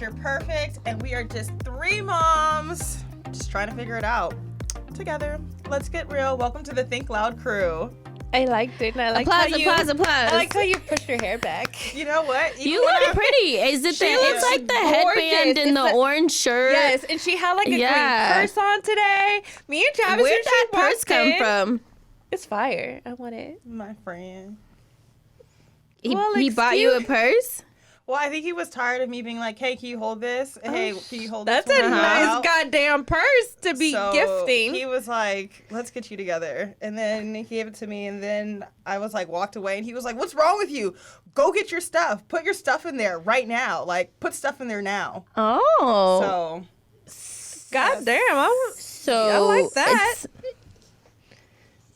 Picture Perfect, and we are just three moms just trying to figure it out together. Let's get real. Welcome to the Think Loud crew. I liked it. And I liked Applause. I liked how you pushed your hair back. You know what? You look pretty. Is it it's like the headband and the orange shirt? Yes, and she had like a green purse on today. Me and Travis. Where'd that purse come from? It's fire. I want it. My friend. He bought you a purse? Well, I think he was tired of me being like, hey, can you hold this? Hey, can you hold this? That's a nice goddamn purse to be gifting. He was like, let's get you together. And then he gave it to me. And then I was like, walked away. And he was like, what's wrong with you? Go get your stuff. Put your stuff in there right now. Like, put stuff in there now. Oh. So. Goddamn. I like that.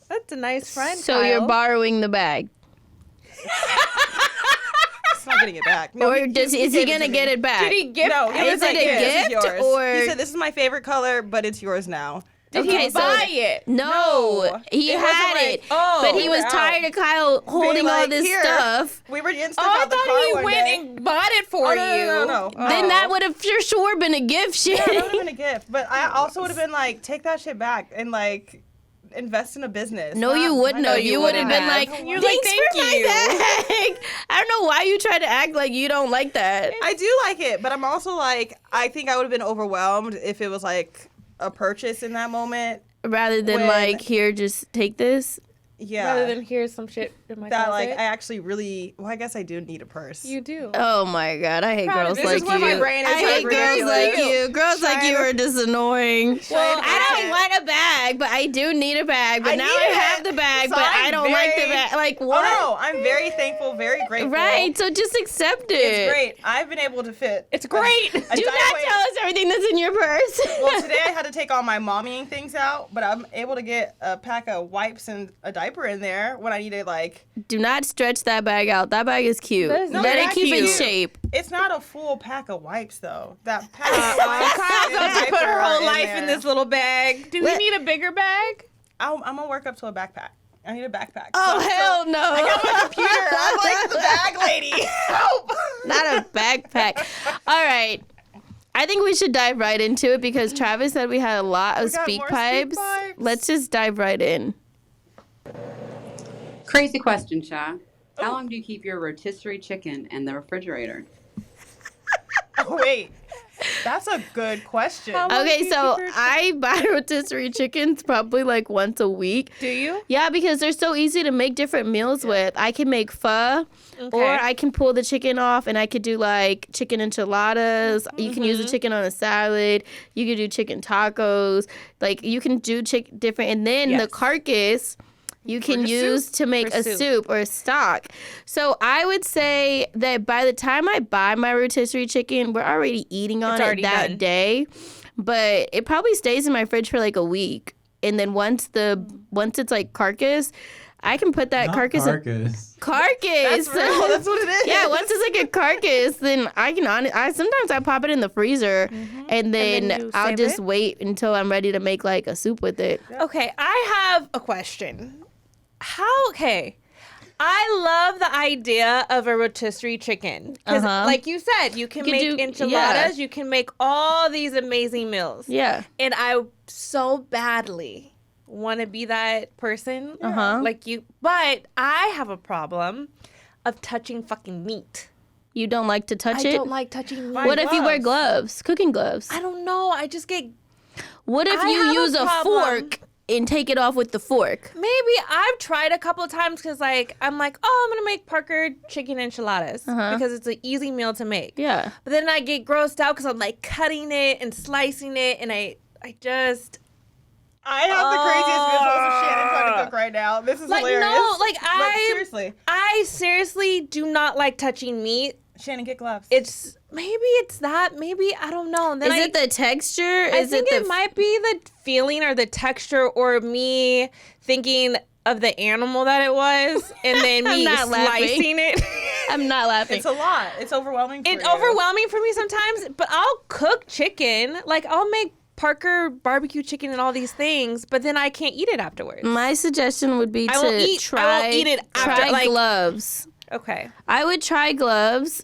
That's a nice friend, So Kyle. you're borrowing the bag. Not getting it back. No, or is he gonna get it back? Did he gift? No, he was like, a gift or he said, "This is my favorite color, but it's yours now." Did he buy it? No, he had it. But he was tired of Kyle holding all this stuff. We were getting stuff I out the car thought he one went day. and bought it for you. No. Then that would have for sure been a gift. Shit. Yeah, that would have been a gift. But I also would have been like, take that shit back and like invest in a business. No, you wouldn't have. You would have been like, You're thanks like, for thank you. my bag. I don't know why you try to act like you don't like that. I do like it, but I'm also like, I think I would have been overwhelmed if it was like a purchase in that moment. Rather than like, here, just take this. Yeah. Rather than here's some shit in my that closet. like I actually really I guess I do need a purse. You do. Oh my god, I hate girls This like is where you. my brain is I hate girls like you. Girls like you are just annoying. Well, I don't want a bag, but I do need a bag. But I now need I it. have the bag, So but I'm I don't like the very- bag. Like what? Oh, no, I'm very thankful, very grateful. Right, so just accept it. It's great. I've been able to fit. It's great. Do not tell us everything that's in your purse. Well, today I had to take all my mommying things out, but I'm able to get a pack of wipes and a diaper in there when I needed like. Do not stretch that bag out. That bag is cute. That is Let very it keep cute. its shape. It's not a full pack of wipes though. That pack of Kyle's wipes about to and put her diaper whole are life there. in this little bag. Do we need a bigger bag? I'm gonna work up to a backpack. I need a backpack. Oh hell no! I got my computer. I'm like the bag lady. Help! Not a backpack. All right. I think we should dive right into it because Travis said we had a lot of got speak more pipes. speak pipes. Let's just dive right in. Crazy question, Sha. How long do you keep your rotisserie chicken in the refrigerator? Oh, wait. That's a good question. Okay, so I buy rotisserie chickens probably like once a week. Do you? Yeah, because they're so easy to make different meals with. I can make pho, or I can pull the chicken off and I could do like chicken enchiladas. You can use the chicken on a salad. You could do chicken tacos. Like you can do different. And then the carcass you can use to make a soup or a stock. So I would say that by the time I buy my rotisserie chicken, we're already eating on it that day. But it probably stays in my fridge for like a week. And then once it's like carcass, I can put that carcass. That's real. That's what it is. Yeah, once it's like a carcass, then I can sometimes I pop it in the freezer and then I'll just wait until I'm ready to make like a soup with it. Okay, I have a question. I love the idea of a rotisserie chicken. Because like you said, you can make enchiladas, you can make all these amazing meals. Yeah. And I so badly want to be that person like you. But I have a problem of touching fucking meat. You don't like to touch it? I don't like touching meat. What if you wear gloves? Cooking gloves? I don't know. I just get... What if I you have use a problem. fork and take it off with the fork? Maybe I've tried a couple of times because like I'm like, oh, I'm gonna make Parker chicken enchiladas because it's an easy meal to make. Yeah. But then I get grossed out because I'm like cutting it and slicing it, and I just I have the craziest visuals of Shannon trying to cook right now. This is like hilarious. no, like seriously. I seriously do not like touching meat. Shannon, get gloves. Maybe it's that. Maybe I don't know. And then Is it the texture? I think it might be the feeling or the texture or me thinking of the animal that it was and then me slicing it. I'm not laughing. It's a lot. It's overwhelming for It's you. overwhelming for me sometimes, but I'll cook chicken. Like I'll make Parker barbecue chicken and all these things, but then I can't eat it afterwards. My suggestion would be I won't eat it after, try like- gloves. Okay. I would try gloves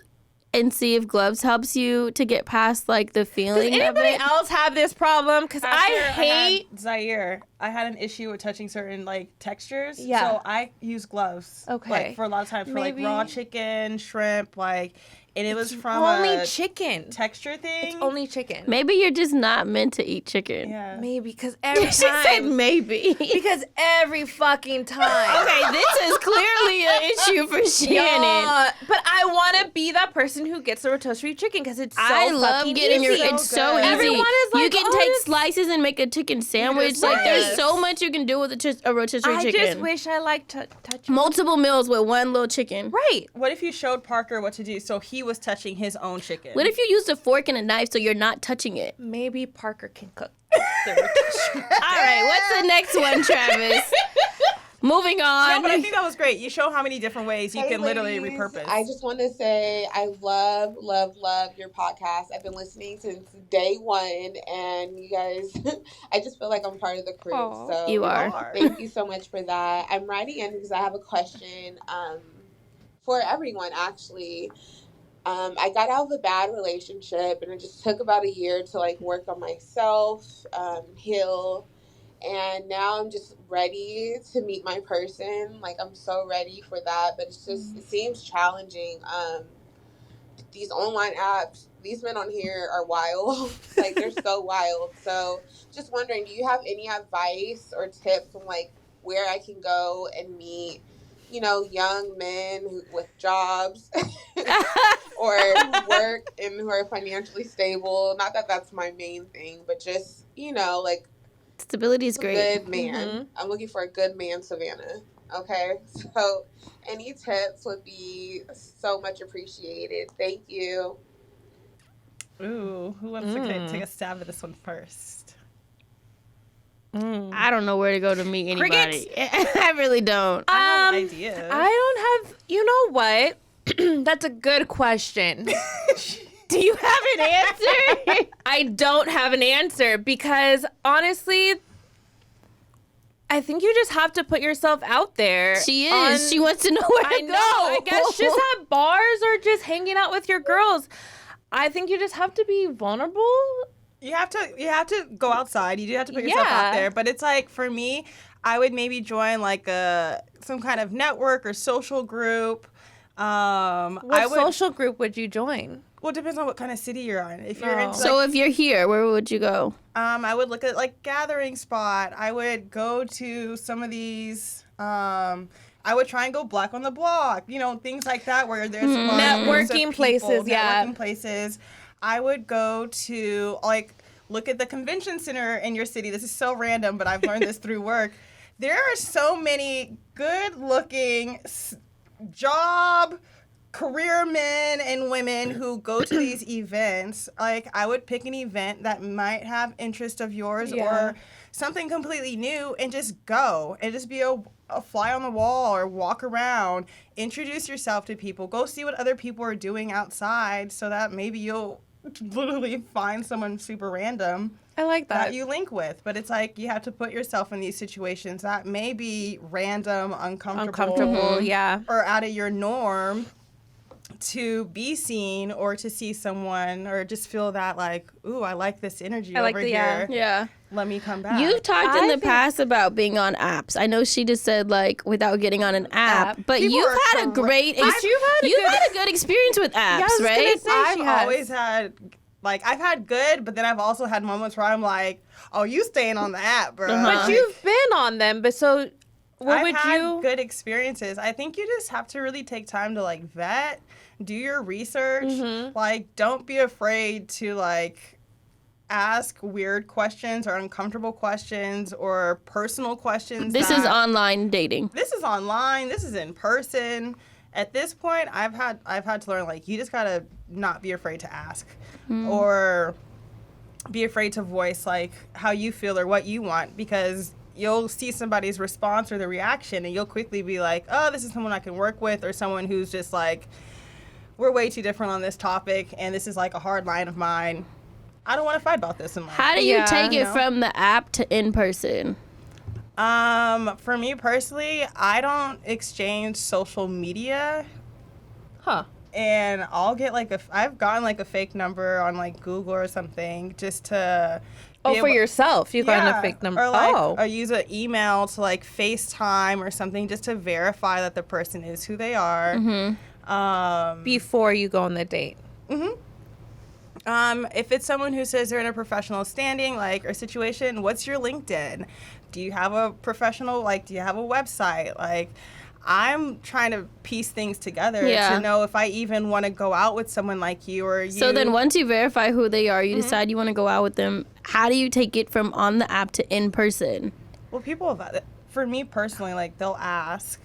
and see if gloves helps you to get past like the feeling Does of anybody it. else have this problem? Because I hate. Zaire. I had an issue with touching certain like textures. Yeah. So I use gloves. Okay. Like for a lot of times for like Maybe- raw chicken, shrimp, like, and it was from only a chicken. texture thing. It's only chicken. Maybe you're just not meant to eat chicken. Yeah. Maybe because every She said time. maybe. Because every fucking time. Okay, this is clearly an issue for Shannon. Yeah, but I want to be that person who gets the rotisserie chicken because it's so I love fucking getting easy. your. It's so easy. Everyone is like, you can oh, take this- slices and make a chicken sandwich. just Like there's slice. so much you can do with a rotisserie I chicken. just wish I liked touching. Multiple meals with one little chicken. Right. What if you showed Parker what to do so he was touching his own chicken? What if you used a fork and a knife so you're not touching it? Maybe Parker can cook. All right, what's the next one, Travis? Moving No, on. but I think that was great. You show how many different ways you Hey, can literally ladies. repurpose. I just want to say I love your podcast. I've been listening since day one, and you guys, I just feel like I'm part of the crew. Aw. So You are. Thank you so much for that. I'm writing in because I have a question for everyone, actually. I got out of a bad relationship, and it just took about a year to like work on myself, heal. And now I'm just ready to meet my person. Like, I'm so ready for that. But it's just, it seems challenging. These online apps, these men on here are wild. Like, they're so wild. So, just wondering, do you have any advice or tips on, like, where I can go and meet, you know, young men with jobs or who work and who are financially stable? Not that that's my main thing, but just, you know, like, Stability is a great. good man. I'm looking for a good man, Savannah. Okay, so any tips would be so much appreciated. Thank you. Ooh, who wants to take a stab at this one first? I don't know where to go to meet anybody. I really don't. I have ideas. I don't have. You know what? That's a good question. Do you have an answer? I don't have an answer because honestly, I think you just have to put yourself out there. She is. She wants to know where to I go. know. I guess just at bars or just hanging out with your girls. I think you just have to be vulnerable. You have to go outside. You do have to put yourself Yeah. out there. But it's like, for me, I would maybe join like some kind of network or social group. What social group would you join? Well, it depends on what kind of city you're in. If you're in, So if you're here, where would you go? I would look at like gathering spot. I would go to some of these. I would try and go Black on the Block. You know, things like that where there's large groups of Networking people, places, yeah. Networking places. I would go to like look at the convention center in your city. This is so random, but I've learned this through work. There are so many good-looking job career men and women who go to these events. Like, I would pick an event that might have interest of yours or something completely new and just go and just be a fly on the wall or walk around, introduce yourself to people, go see what other people are doing outside so that maybe you'll literally find someone super random I like that you link with. But it's like you have to put yourself in these situations that may be random, uncomfortable, yeah. or out of your norm to be seen or to see someone or just feel that like, ooh, I like this energy over here. Yeah. Let me come back. You've talked in I the think- past about being on apps. I know she just said like without getting on an app, but People you've are had a great you've had a good experience with apps, I was gonna right? say- I've she has. always had, like, I've had good, but then I've also had moments where I'm like, oh, you staying on the app, bro. But you've been on them, but so what I've would had you? good experiences. I think you just have to really take time to like vet, do your research. Like, don't be afraid to like ask weird questions or uncomfortable questions or personal questions. This is online dating. This is online. This is in person. At this point, I've had to learn, like, you just gotta not be afraid to ask or be afraid to voice like how you feel or what you want, because you'll see somebody's response or the reaction and you'll quickly be like, oh, this is someone I can work with, or someone who's just like, we're way too different on this topic and this is like a hard line of mine. I don't want to fight about this in life. How do you Yeah, take it no. from the app to in person? For me personally, I don't exchange social media. Huh. and I'll get like I've gotten like a fake number on like Google or something just to. For yourself, you've gotten a fake number. Or like, or use an email to like FaceTime or something just to verify that the person is who they are. Before you go on the date. If it's someone who says they're in a professional standing, like, or situation, what's your LinkedIn? Do you have a professional, like, do you have a website? Like, I'm trying to piece things together to know if I even want to go out with someone like you or you. So then once you verify who they are, you decide you want to go out with them. How do you take it from on the app to in person? Well, people have, for me personally, like, they'll ask.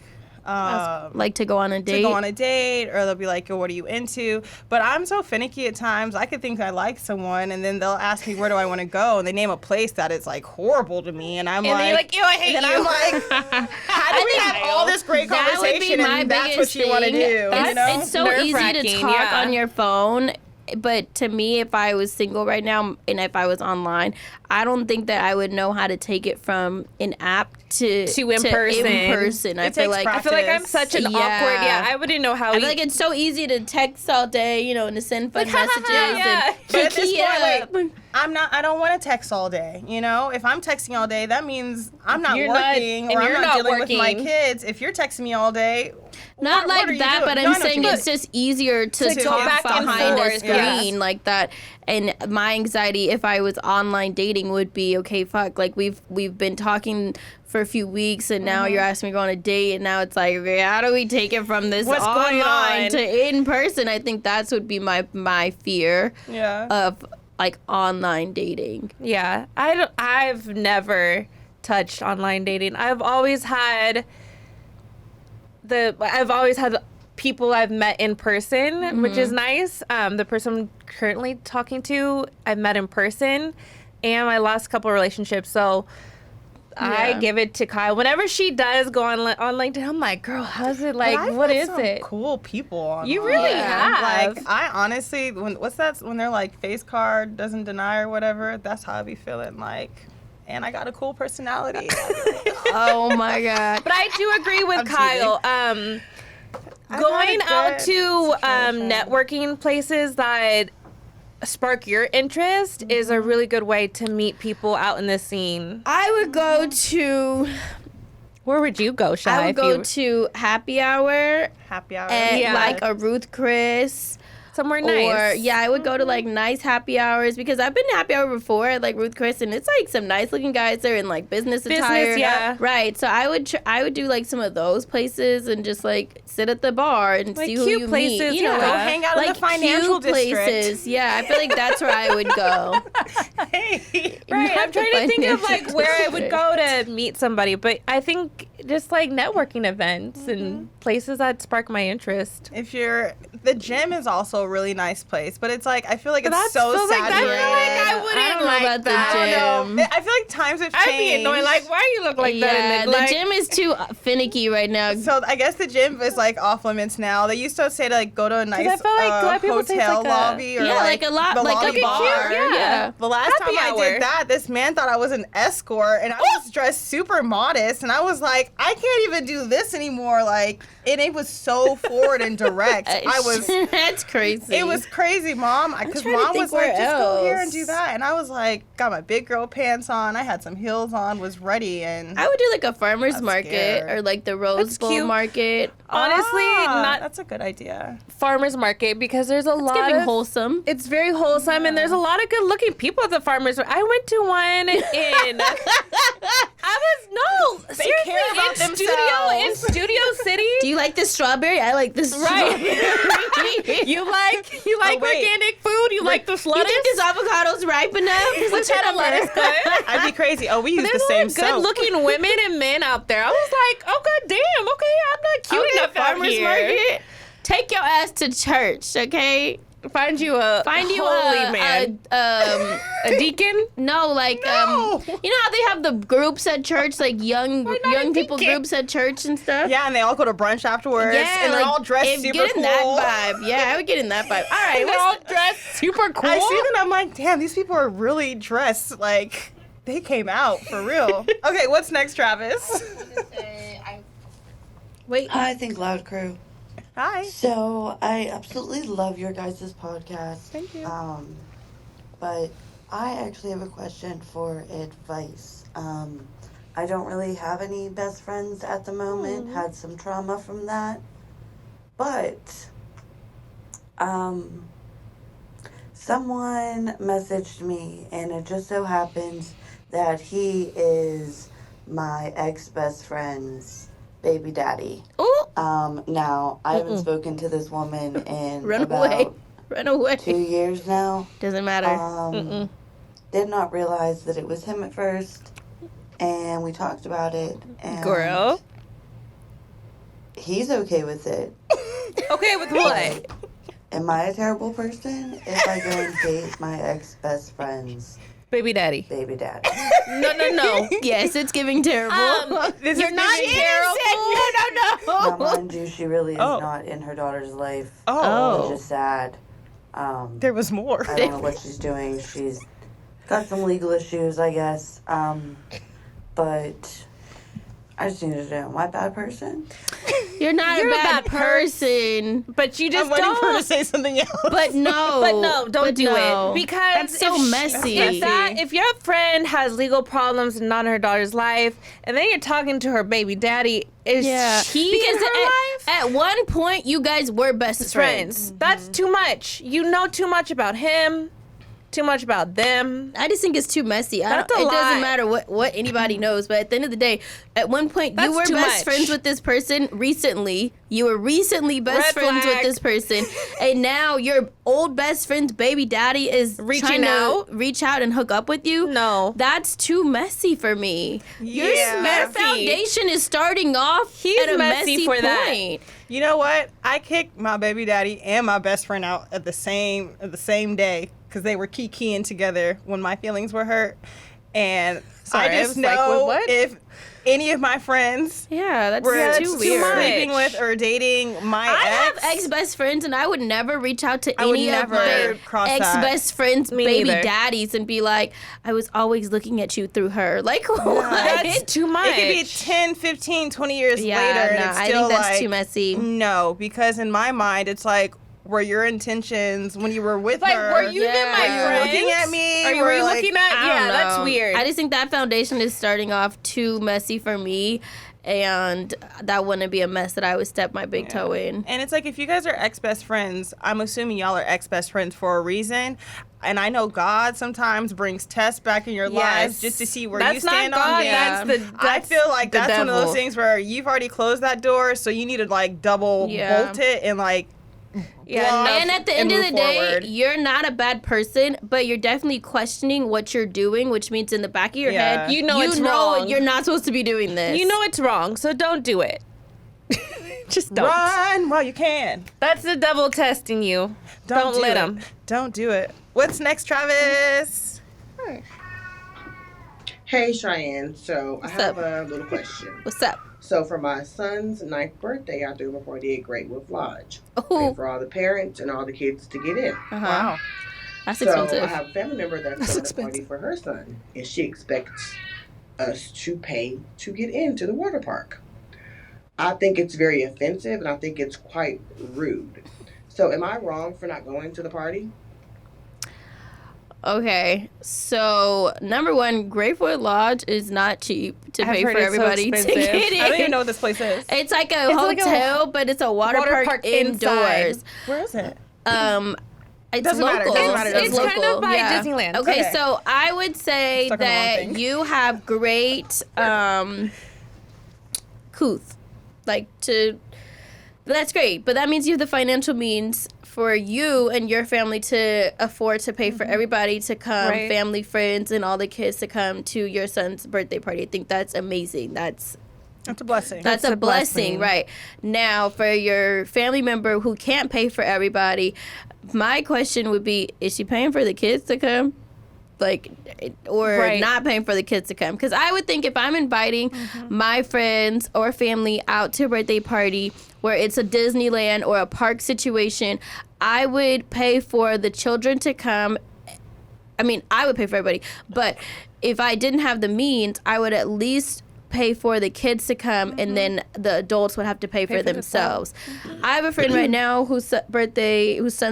Like to go on a date? To go on a date, or they'll be like, what are you into? But I'm so finicky at times. I could think I like someone, and then they'll ask me, where do I want to go? And they name a place that is, like, horrible to me. And I'm and like, they're like, ew, I hate you. And I'm like, how do we have all this great conversation and that's what you want to do? You know? It's so easy to talk on your phone. But to me, if I was single right now and if I was online, I don't think that I would know how to take it from an app to in person. I feel like I'm such an awkward. Yeah, I wouldn't know how. I feel like it's so easy to text all day, you know, and to send fun messages. And but at this point, I don't want to text all day. You know, if I'm texting all day, that means I'm not working or I'm not dealing with my kids. If you're texting me all day. Not like that, but I'm saying it's just easier to talk back behind a screen like that. And my anxiety, if I was online dating, would be, okay, fuck, like we've been talking for a few weeks, and now you're asking me to go on a date, and now it's like, okay, how do we take it from this online to in person? I think that's would be my fear of like online dating. Yeah, I've never touched online dating. I've always had people I've met in person, which is nice. The person I'm currently talking to, I've met in person, and my last couple relationships. So I give it to Kyle. Whenever she does go on LinkedIn, I'm like, girl, how's it like? What is it? Cool people online. You really have. Like, I honestly, when they're like face card doesn't deny or whatever, that's how I be feeling like. And I got a cool personality. Oh my God. But I do agree with Kyle. Going out to networking places that spark your interest is a really good way to meet people out in the scene. I would go to... Where would you go, Shy? I would go to happy hour. And like a Ruth Chris. Somewhere nice. Or, I would go to, like, nice happy hours, because I've been to happy hour before at, like, Ruth Chris, and it's, like, some nice-looking guys there in, like, business attire. Yeah. Right. So I would do, like, some of those places and just, like, sit at the bar and like see who you places, meet. You know, go hang out in the financial district. Places. Yeah, I feel like that's where I would go. Hey. Right. I'm trying to think of, like, where I would go to meet somebody, but I think just, like, networking events and places that spark my interest. The gym is also a really nice place, but it's like, I feel like it's so saturated. I wouldn't like that. I don't know. I feel like times have changed. I'd be annoyed. Like, why do you look like that? Yeah, the gym is too finicky right now. So I guess the gym is like off limits now. They used to say to like go to a nice hotel lobby or like a lot, the like lobby bar. Yeah. The last time I did that, this man thought I was an escort, and I was dressed super modest, and I was like, I can't even do this anymore. Like, and it was so forward and direct. That's crazy. It was crazy, Mom. Because Mom was like, just go here and do that. And I was like, got my big girl pants on. I had some heels on, was ready. And I would do like a farmer's market or like the Rose Bowl market. Honestly, that's a good idea. Farmer's market, because there's a lot of wholesome. It's very wholesome, and there's a lot of good looking people at the farmer's market. I went to one in in Studio City. Do you like the strawberry? I like this strawberry. You like organic food? You like this lettuce? You think this avocado's ripe enough? What kind of lettuce? I'd be crazy. Oh, we use the same soap. There's good looking women and men out there. I was like, oh god damn, okay, I'm not cute enough farmer's out here. Market. Take your ass to church, okay? Find you a holy man. A deacon? No, like you know how they have the groups at church, like young people groups at church and stuff. Yeah, and they all go to brunch afterwards. Yeah, and they're all dressed super get cool. in that vibe. Yeah, I would get in that vibe. All right, they're all dressed super cool. I see that. I'm like, damn, these people are really dressed like they came out for real. Okay, what's next, Travis? Wait, I think Loud Crew. Hi. So I absolutely love your guys' podcast. Thank you. But I actually have a question for advice. I don't really have any best friends at the moment. Had some trauma from that. But someone messaged me, and it just so happens that he is my ex-best friend's baby daddy. Oh, Now, I haven't spoken to this woman in run about away. Run away. 2 years now. Doesn't matter. Did not realize that it was him at first, and we talked about it, and Girl. he's okay with it. Okay, with what? Am I a terrible person if I go and date my ex-best friend's Baby daddy. baby daddy? No. Yes, it's giving terrible. This You're is not giving innocent. Now, No. mind you, she really is Oh. not in her daughter's life, Oh, which is sad. there was more. I don't know what she's doing. She's got some legal issues, I guess. But I just need to know, am I a bad person? You're not You're a bad person. But you just I'm waiting for her to don't. say something else. But no. Don't do no. it because That's so messy. If your friend has legal problems and not in her daughter's life, and then you're talking to her baby daddy, is he because in her life? at one point you guys were best friends. That's too much. You know too much about him, too much about them. I just think it's too messy. That's a it lot. doesn't matter what anybody knows, but at the end of the day, at one point That's you were too best much. friends with this person recently. You were recently best Red friends with flag. this person, and now your old best friend's baby daddy is Reaching trying out? to reach out and hook up with you. No. That's too messy for me. Your Yeah. foundation is starting off He's at a messy messy for that. point. You know what? I kicked my baby daddy and my best friend out at the same day because they were keying together when my feelings were hurt. And Sorry, I I just was like, know what? if any of my friends Yeah, that's were too weird. much. sleeping with or dating my I ex, have ex-best friends, and I would never reach out to I would any of never my cross that. ex-best friends' Me baby neither. daddies and be like, I was always looking at you through her. Like, what? That's too much. it could be 10, 15, 20 years Yeah, later, and no, it's I still think that's like, too messy. No, because in my mind, it's like, were your intentions when you were with Like, her? were you even Yeah. my Were you friend? looking at me? Or were Were you like- looking at? I Yeah, don't that's know. weird. I just think that foundation is starting off too messy for me, and that wouldn't be a mess that I would step my big toe in. And it's like, if you guys are ex-best friends, I'm assuming y'all are ex-best friends for a reason. And I know God sometimes brings tests back in your lives just to see where That's you stand not God, on things. that's I feel like the that's one of devil. those things where you've already closed that door, so you need to like double Yeah. bolt it and like Yeah, block And at the end and of the move day, forward. you're not a bad person, but you're definitely questioning what you're doing, which means in the back of your Yeah. head, You know it's wrong. You're not supposed to be doing this. You know it's wrong, so don't do it. Just don't. run while you can. That's the devil testing you. Don't do let it. him. Don't do it. What's next, Travis? Hey Cheyenne, so I have up? a little question. What's up? So for my son's 9th birthday, I threw him a party at Great Wolf Lodge. Oh, Paid for all the parents and all the kids to get in. wow. That's So expensive. I have a family member that's throwing a party for her son, and she expects us to pay to get into the water park. I think it's very offensive, and I think it's quite rude. So am I wrong for not going to the party? Okay, so number one, Great Wolf Lodge is not cheap to I've pay heard for it's so everybody to expensive. get in. I don't even know what this place is. It's like a It's like a hotel, but it's a water park indoors. Where is it? It's Doesn't matter, local. doesn't matter, It's doesn't kind of by Disneyland. Okay, Okay. so I would say Stuck on the wrong that thing. you have great couth, that's great, but that means you have the financial means for you and your family to afford to pay for everybody to come, Right. family, friends, and all the kids to come to your son's birthday party. I think that's amazing. That's That's a blessing. That's That's a a blessing, blessing. right? Now, for your family member who can't pay for everybody, my question would be, is she paying for the kids to come? Or Right. not paying for the kids to come? Because I would think if I'm inviting my friends or family out to a birthday party where it's a Disneyland or a park situation, I would pay for the children to come. I mean, I would pay for everybody, but if I didn't have the means, I would at least pay for the kids to come, and then the adults would have to pay for themselves. I have a friend right now whose son's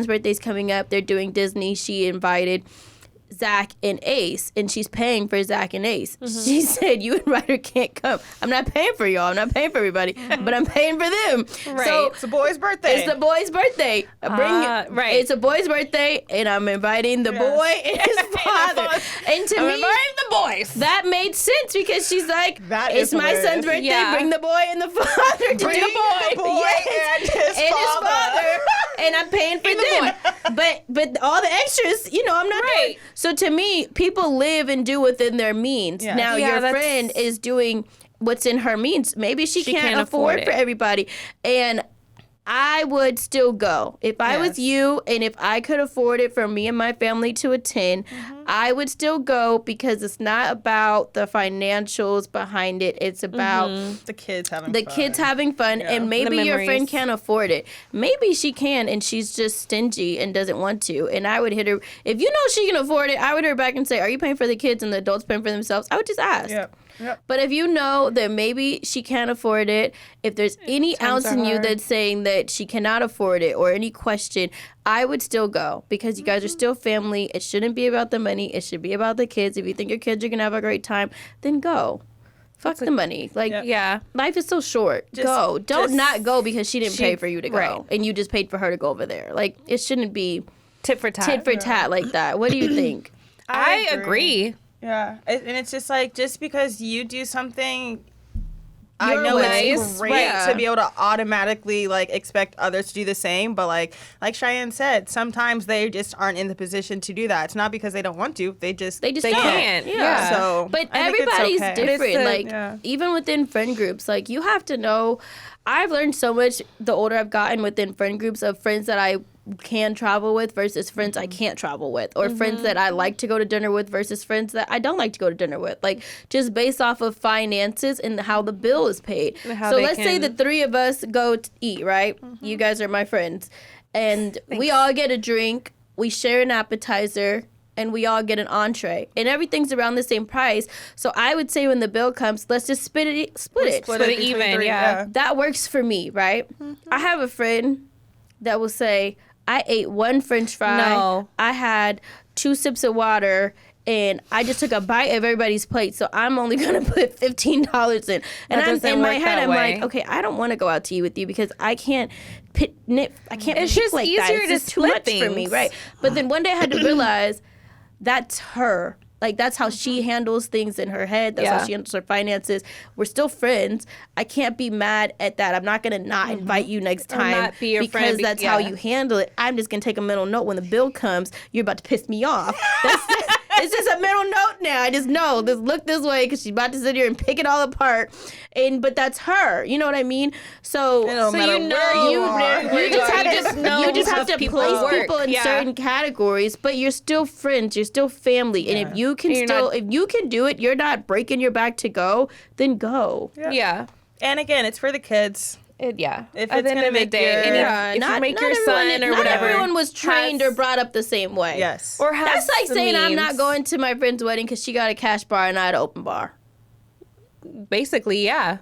birthday is coming up. They're doing Disney. She invited Zach and Ace, and she's paying for Zach and Ace. She said, you and Ryder can't come. I'm not paying for y'all. I'm not paying for everybody, but I'm paying for them. Right. So It's a boy's birthday. it's the boy's birthday. Right. It's a boy's birthday, and I'm inviting the boy and his father. And to me, inviting the boys. that made sense because she's like, That it's is my hilarious. son's birthday. Yeah. Bring the boy and the father to Bring do the boy Yes. and his father. And I'm paying for them. But all the extras, I'm not Right. doing. So to me, people live and do within their means. Yeah. Now Yeah, your that's- friend is doing what's in her means. Maybe she can't afford afford for it. everybody. And I would still go. If I was Yes. you and if I could afford it for me and my family to attend, I would still go because it's not about the financials behind it. It's about The kids having the fun. kids having fun, and maybe your friend memories. can't afford it. Maybe she can, and she's just stingy and doesn't want to. And I would hit her. If you know she can afford it, I would hit her back and say, are you paying for the kids and the adults paying for themselves? I would just ask. Yep. Yep. But if you know that maybe she can't afford it, if there's any ounce in you that's saying that she cannot afford it or any question, I would still go because you guys are still family. It shouldn't be about the money. It should be about the kids. If you think your kids are going to have a great time, then go. Fuck the money. Like, Yeah. life is so short. Go. Don't just- not go because she didn't pay for you to go. right. And you just paid for her to go over there. Like, it shouldn't be Tit for tat. tit for tat like that. What do you think? I agree. Yeah, and it's just like just because you do something, I Your know ways, it's great right. to be able to automatically like expect others to do the same, but like Cheyenne said, sometimes they just aren't in the position to do that. It's not because they don't want to; they just They just They don't. can't. Yeah. So, But I think it's everybody's okay. different. It's Like, yeah. even within friend groups, like, you have to know. I've learned so much the older I've gotten within friend groups of friends that I can travel with versus friends I can't travel with, or friends that I like to go to dinner with versus friends that I don't like to go to dinner with. Like, just based off of finances and how the bill is paid. how So they let's say the can- three of us go to eat, right? You guys are my friends. And we all get a drink, we share an appetizer, and we all get an entree, and everything's around the same price. So I would say when the bill comes, let's just split it. Split it it between even, three, yeah. That works for me, right? I have a friend that will say, I ate one French fry. No. I had 2 sips of water, and I just took a bite of everybody's plate. So I'm only gonna put $15 in. And That I'm doesn't in my work head, that I'm way. like, okay, I don't want to go out to eat with you because I can't I can't It's pick just like that. easier It's to just too split much for me, things. right? But then one day I had to realize that's her. Like, that's how she handles things in her head. That's how Yeah. she handles her finances. We're still friends. I can't be mad at that. I'm not going to not invite you next time not be your because friend that's how yeah. you handle it. I'm just going to take a mental note when the bill comes. You're about to piss me off. It's just a mental note now. I just know. Just look this way because she's about to sit here and pick it all apart. But that's her. You know what I mean? So, It don't So matter you know where you are. you just have You just know you just have how to people place work. people in Yeah. certain categories, but you're still friends, you're still family, and if you can You're still not- if you can do it, you're not breaking your back to go, then go. Yeah. And again, it's for the kids. Yeah. If At it's the end gonna of the make day, your- any- Yeah, if you make your everyone- son or not whatever. everyone was trained has- or brought up the same way. Yes. Or has That's like the saying I'm not means. going to my friend's wedding because she got a cash bar and I had an open bar. Basically, yeah.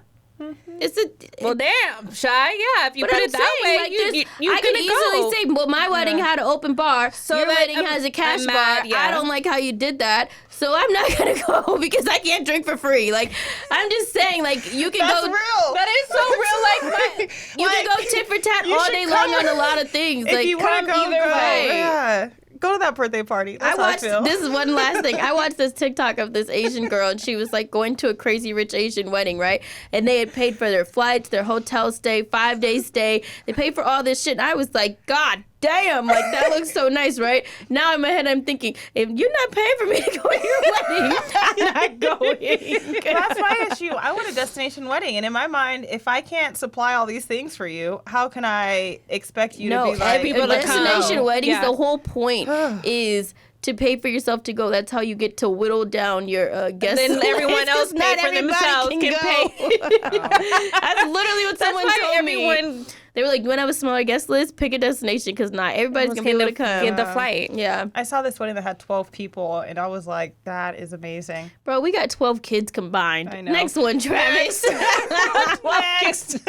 It's a Well, damn, Shy. Yeah, if you But put I'm it that saying, way, like, you I can gonna easily go. say, well, my wedding had an open bar, so your that wedding I'm- has a cash I'm bar. mad, yeah. I don't like how you did that, so I'm not gonna go because I can't drink for free. Like, I'm just saying, like, you can That's go. real. That is so real. Like, You can go tit for tat you all should day come long on a lot of things. if Like, you want come to go, either go. way. Yeah. Go to that birthday party. That's I watched how I feel. this is one last thing. I watched this TikTok of this Asian girl, and she was like going to a crazy rich Asian wedding, right? And they had paid for their flights, their hotel stay, 5-day stay. They paid for all this shit, and I was like, God damn, like that looks so nice, right? Now in my head, I'm thinking, if you're not paying for me to go to your wedding, I'm not going. That's my issue. I want a destination wedding, and in my mind, if I can't supply all these things for you, how can I expect you to be like people a to come. destination weddings, Yeah. the whole point is to pay for yourself to go. That's how you get to whittle down your guest Then list, everyone 'cause else pay not for everybody themselves can go. pay. That's literally what That's someone why told me. everyone They were like, you want to have a smaller guest list? Pick a destination because not everybody's going to be able to come. Get the flight. Yeah. I saw this wedding that had 12 people, and I was like, that is amazing. Bro, we got 12 kids combined. I know. Next one, Travis. Next.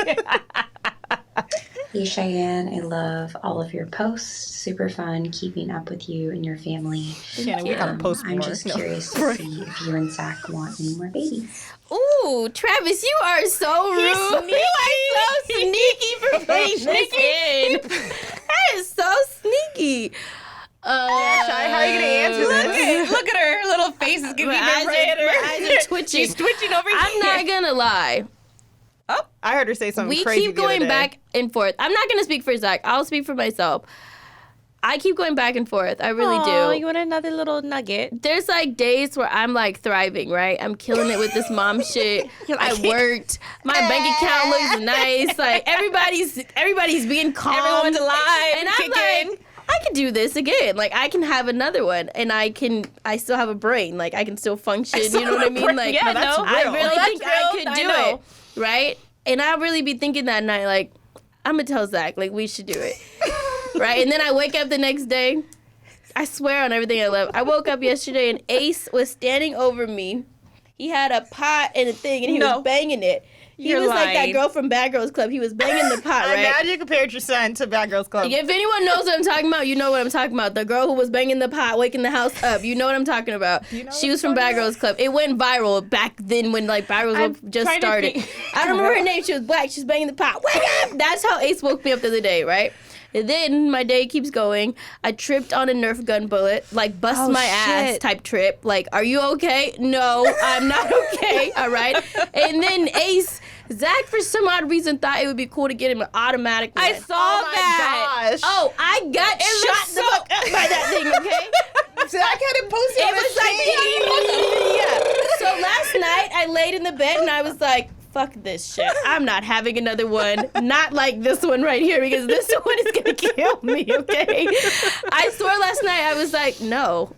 Hey Cheyenne, I love all of your posts. Super fun keeping up with you and your family. Shannon, we gotta post more. I'm just curious to see if you and Zach want any more babies. Ooh, Travis, you are so rude. You are so sneaky for putting this in. That is so sneaky. Shy, how are you gonna answer this? Look at her little face is giving me My eyes are twitching. She's twitching over here. I'm not gonna lie. Oh, I heard her say something We crazy. keep the other going day. back and forth. I'm not gonna speak for Zach. I'll speak for myself. I keep going back and forth. I really Oh, do. you want another little nugget? There's like days where I'm like thriving, right? I'm killing it with this mom shit. I worked. My bank account looks nice. Like everybody's being calm. Everyone's alive. And I'm kicking. like, I can do this again. Like I can have another one, and I still have a brain. Like I can still function. You know what I mean? Like Yeah, that's I real. really That's think I real. could I do know. it, right? And I'll really be thinking that night, like I'm gonna tell Zach, like we should do it, right? And then I wake up the next day. I swear on everything I love. I woke up yesterday and Ace was standing over me. He had a pot and a thing, and he was banging it. He You're was like that lying. girl from Bad Girls Club. He was banging the pot, I'm right? glad you compared your son to Bad Girls Club. If anyone knows what I'm talking about, you know what I'm talking about. The girl who was banging the pot, waking the house up. You know what I'm talking about. You know She what was I'm from Bad talking Girls Club. It went viral back then when like Bad Girls Club just trying to started. think. I don't remember her name. She was black. She was banging the pot. Wake up! That's how Ace woke me up the other day, right? And then my day keeps going. I tripped on a Nerf gun bullet, like bust my ass type trip. Like, are you okay? No, I'm not okay. All right. And then Zach, for some odd reason, thought it would be cool to get him an automatic one. I saw Oh my that. gosh. Oh, I got shot the fuck up by that thing, okay? Zach had it posted on It was like, yeah. So last night, I laid in the bed and I was like, fuck this shit. I'm not having another one. Not like this one right here, because this one is going to kill me, okay? I swear last night, I was like, no.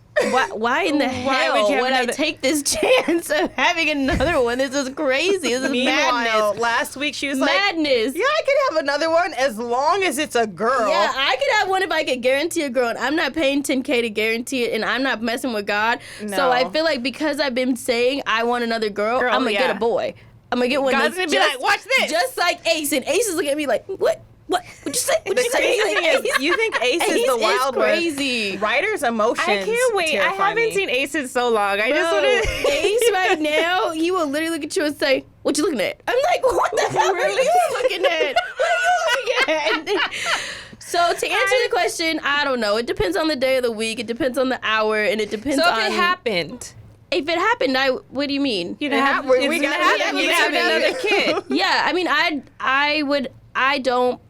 Why in the hell would I take this chance of having another one? This is crazy. This is Meanwhile, madness. last week she was like, Madness. yeah, I could have another one as long as it's a girl. Yeah, I could have one if I could guarantee a girl, and I'm not paying $10K to guarantee it, and I'm not messing with God. No. So I feel like because I've been saying I want another girl, I'm gonna get a boy. I'm gonna get one God's that's gonna be like, watch this. just like Ace, and Ace is looking at me like, what? What'd you say? What'd you The say? crazy thing is, you think Ace is the wild one. crazy. Writer's emotions. I can't wait. I terrify haven't me. seen Ace in so long. I just Bro, want to. Ace right now, he will literally look at you and say, what you looking at? I'm like, what the hell are you looking at? What are you looking at? So to answer the question, I don't know. It depends on the day of the week. It depends on the hour, and it depends So on... if it happened, If it happened, what do you mean? you know, have another kid. Yeah, I mean,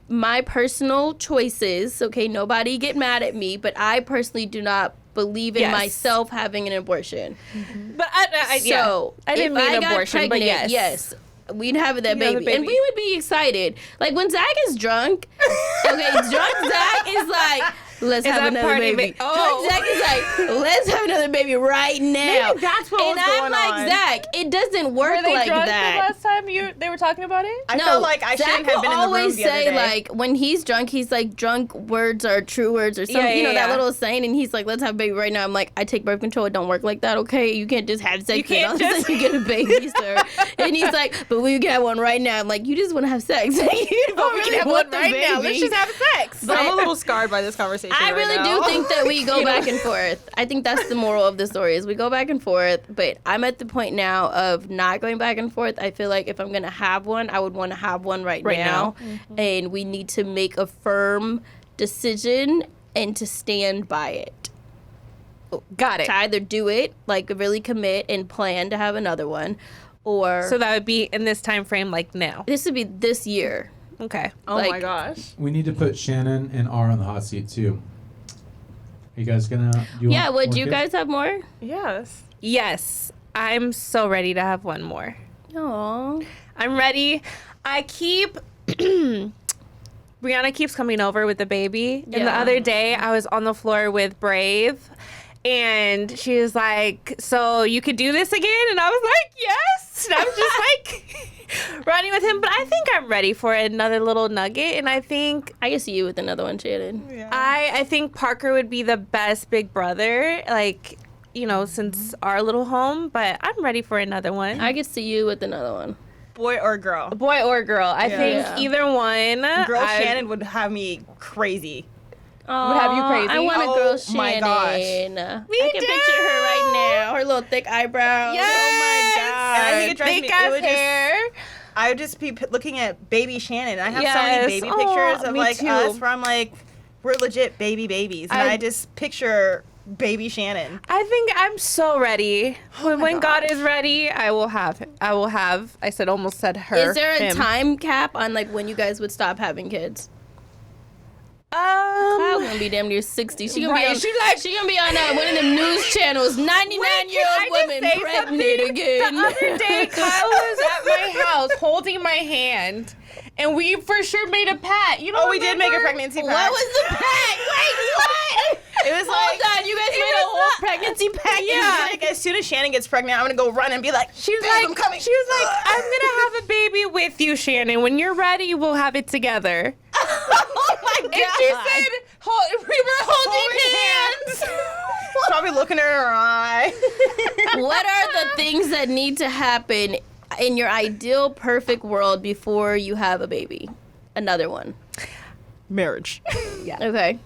my personal choices, okay, nobody get mad at me, but I personally do not believe in Yes. myself having an abortion. But I didn't mean if I got abortion, but pregnant, yes. we'd have that You'd have a baby. And baby. we would be excited. Like, when Zach is drunk, okay, drunk Zach is like, let's Is have that another party baby. ba- Oh. Drunk Zach is like, let's have another baby right now. Maybe that's what and was I'm going like, on. Zach, it doesn't work Were they like drunk that. the last time they were talking about it? I felt like I Zach shouldn't have been in will the room always the other say, day. like, when he's drunk, he's like, drunk words are true words or something. Yeah, you know, yeah, that yeah. little saying, and he's like, let's have a baby right now. I'm like, I take birth control. It don't work like that, okay? You can't just have sex You can't and all of a just- sudden you get a baby, sir. And he's like, but we can have one right now. I'm like, you just want to have sex. You don't we really can have want one the right now. baby. Let's just have sex. So I'm a little scarred by this conversation. I right really now. do think that we go back and forth. I think that's the moral of the story is we go back and forth, but I'm at the point now of not going back and forth. I feel like if I'm going to have one, I would want to have one right now. Mm-hmm. And we need to make a firm decision and to stand by it. Got it. To either do it, like really commit and plan to have another one, or So that would be in this time frame, like now. this would be this year. Okay. Oh my like- gosh. We need to put Shannon and R on the hot seat too. Are you guys gonna? Yeah, would more you kids? guys have more? Yes. Yes, I'm so ready to have one more. Aww. I'm ready. I keep. Brianna keeps coming over with the baby. And the Yeah. other day, I was on the floor with Brave, and she was like, "So you could do this again?" And I was like, "Yes." And I'm just like running with him. But I think I'm I'm ready for another little nugget, and I think I can see you with another one, Shannon. Yeah. I think Parker would be the best big brother, like, since our little home, but I'm ready for another one. I can see you with another one. Boy or girl? Boy or girl. I think Yeah. either one. Girl Shannon would have me crazy. Would have you crazy? I want a Oh girl Shannon. my gosh. I can picture her right now. Her little thick eyebrows. Yes! Oh my And I think it drives Thick me. ass It would hair. I would just be looking at baby Shannon. I have so Yes. many baby Oh, pictures of me like too. us where I'm like, we're legit babies, and I- I just picture baby Shannon. I think I'm so ready. When God is ready, I will have. I almost said her. Is there a him. time cap on like when you guys would stop having kids? Kyle's gonna be damn near 60. She gonna Right, be on. She gonna be on one of them news channels. 99-year-old woman pregnant again. The other day, Kyle was at my house holding my hand, and we for sure made a pact. You know? Oh, we did make a pregnancy pact. What was the pact? Wait, what? It was Hold like, on, you guys made a whole pregnancy pact. yeah. Like as soon as Shannon gets pregnant, I'm gonna go run and be like, She was "Babe, like, I'm coming." I'm gonna have a baby with you, Shannon. When you're ready, we'll have it together. Oh my god. And she said, we were holding hands. Probably looking her in her eye. What are the things that need to happen in your ideal perfect world before you have a baby? Another one. Marriage. Yeah. Okay.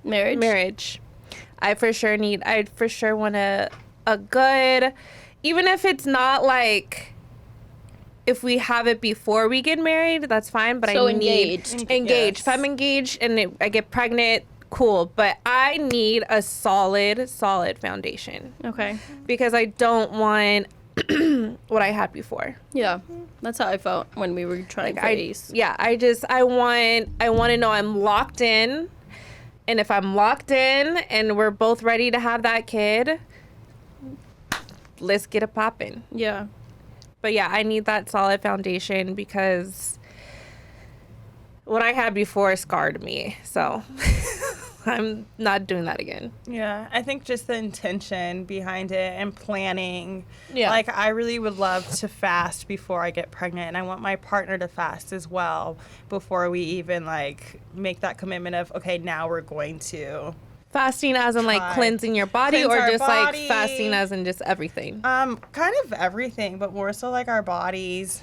Marriage. I for sure want a good, even if it's not like, if we have it before we get married, that's fine. But So I need engaged. Yes. If I'm engaged and I get pregnant, cool. But I need a solid Okay. foundation because I don't want what I had before. Yeah. That's how I felt when we were trying phase. I want to know I'm locked in. And if I'm locked in and we're both ready to have that kid, let's get it popping. Yeah. But yeah, I need that solid foundation because what I had before scarred me. So I'm not doing that again. Yeah, I think just the intention behind it and planning. Yeah. Like, I really would love to fast before I get pregnant, and I want my partner to fast as well before we even, like, make that commitment of, okay, now we're going to. Fasting as in like Try. cleansing your body Cleanse or our just body. like fasting as in just everything? Kind of everything, but more so like our bodies.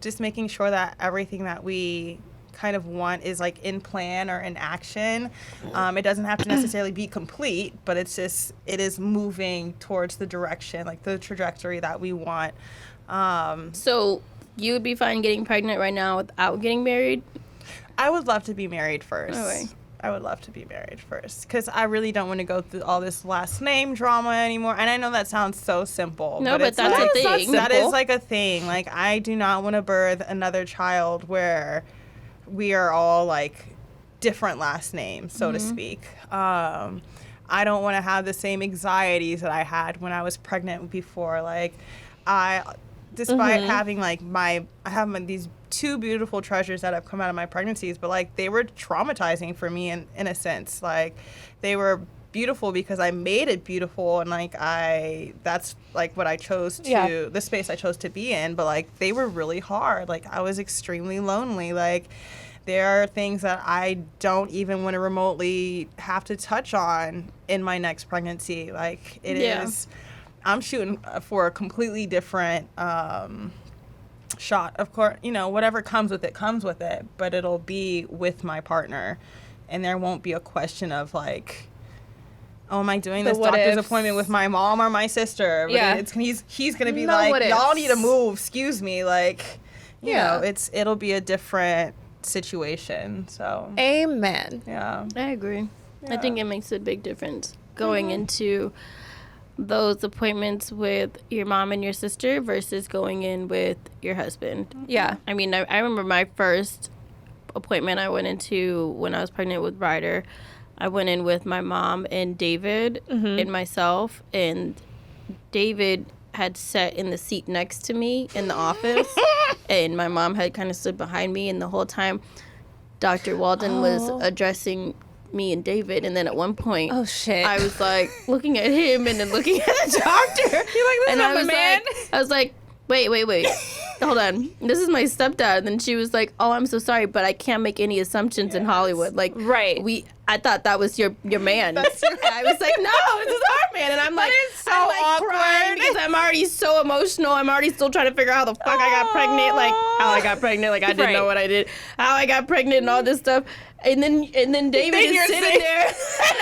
Just making sure that everything that we kind of want is like in plan or in action. It doesn't have to necessarily be complete, but it is moving towards the direction, like the trajectory that we want. So you would be fine getting pregnant right now without getting married? I would love to be married first. Okay. I would love to be married first because I really don't want to go through all this last name drama anymore. And I know that sounds so simple. No, but it's that's like, a thing. That is Simple. like a thing. Like, I do not want to birth another child where we are all like different last names, so to speak. I don't want to have the same anxieties that I had when I was pregnant before. Like, despite having like I have these two beautiful treasures that have come out of my pregnancies, but like they were traumatizing for me in a sense. Like, they were beautiful because I made it beautiful, and like that's like what I chose to the space I chose to be in, but like they were really hard. Like, I was extremely lonely. Like, there are things that I don't even want to remotely have to touch on in my next pregnancy. Like, it is, I'm shooting for a completely different shot. Of course, whatever comes with it, but it'll be with my partner, and there won't be a question of like, oh, am I doing this doctor's appointment with my mom or my sister? But Yeah. he's gonna be No like, what y'all ifs. need to move, excuse me, like, you Yeah. know, it'll be a different situation. So Amen. yeah. I agree. I think it makes a big difference going into those appointments with your mom and your sister versus going in with your husband. Yeah. I mean, I remember my first appointment I went into when I was pregnant with Ryder. I went in with my mom and David and myself, and David had sat in the seat next to me in the office, and my mom had kind of stood behind me, and the whole time Dr. Walden was addressing me and David, and then at one point, Oh shit. I was like looking at him and then looking at the doctor. You're like, this And is I not my was man. I was like, wait. hold on, this is my stepdad. And then she was like, oh, I'm so sorry, but I can't make any assumptions in Hollywood. Like, I thought that was your man. I was like, no, this is our man. And I'm like, so I'm like awkward. crying because I'm already so emotional. I'm already still trying to figure out how the fuck I got pregnant, like how I got pregnant, like I didn't know what I did, how I got pregnant and all this stuff. And then David is sitting there, and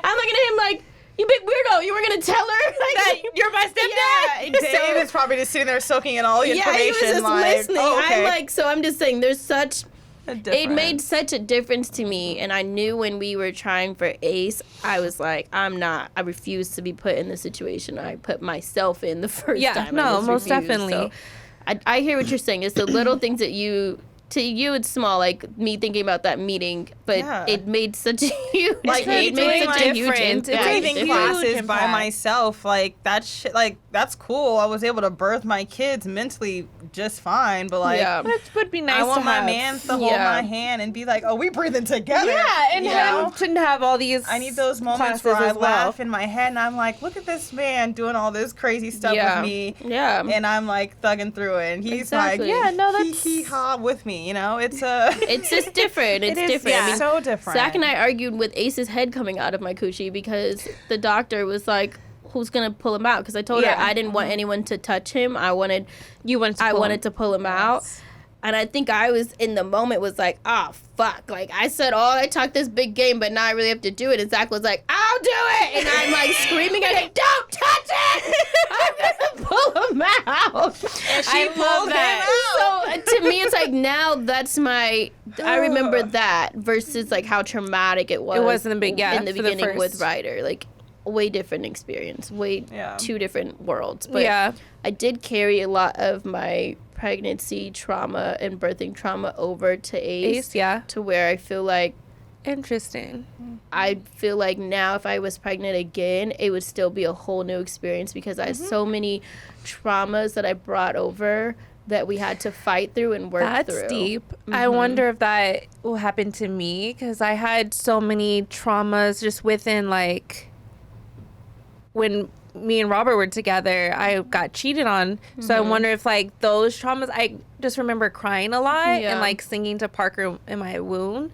I'm looking at him like, you big weirdo, you were gonna tell her that you're my stepdad? Yeah, Dave is probably just sitting there soaking in all the information. Yeah, he was just listening. Oh, okay. I'm like, so I'm just saying, there's such. It made such a difference to me, and I knew when we were trying for Ace, I was like, I refuse to be put in the situation I put myself in the first time. Yeah, no, most definitely. So I hear what you're saying. It's the little things that to you it's small, like me thinking about that meeting, but it made such a huge, it made such a huge impact. Taking classes by myself, like that shit, like that's cool. I was able to birth my kids mentally just fine, but like that would be nice. I want to my have. man to hold my hand and be like, oh, we breathing together. Yeah, and him to have all these. I need those moments where I laugh in my head and I'm like, look at this man doing all this crazy stuff with me. Yeah, and I'm like thugging through it, and he's like, that's hee ha with me. You know, it's just different. It's different. Yeah. So different. Zach and I argued with Ace's head coming out of my coochie because the doctor was like, who's gonna pull him out? Because I told her I didn't want anyone to touch him. I wanted to pull him out. And I think I was in the moment was like, oh fuck. Like I said, I talked this big game, but now I really have to do it. And Zach was like, I'll do it. And I'm like screaming at him, don't touch it. I'm gonna pull him out. And she pulled him out. So to me, it's like now that's I remember that versus like how traumatic it was. It was in the beginning with Ryder. Like way different experience, two different worlds. But I did carry a lot of my pregnancy trauma and birthing trauma over to Ace to where I feel like interesting. I feel like now if I was pregnant again, it would still be a whole new experience because I had so many traumas that I brought over that we had to fight through and work through. That's deep. I wonder if that will happen to me because I had so many traumas just within like when me and Robert were together, I got cheated on. So I wonder if like those traumas, I just remember crying a lot and like singing to Parker in my wound.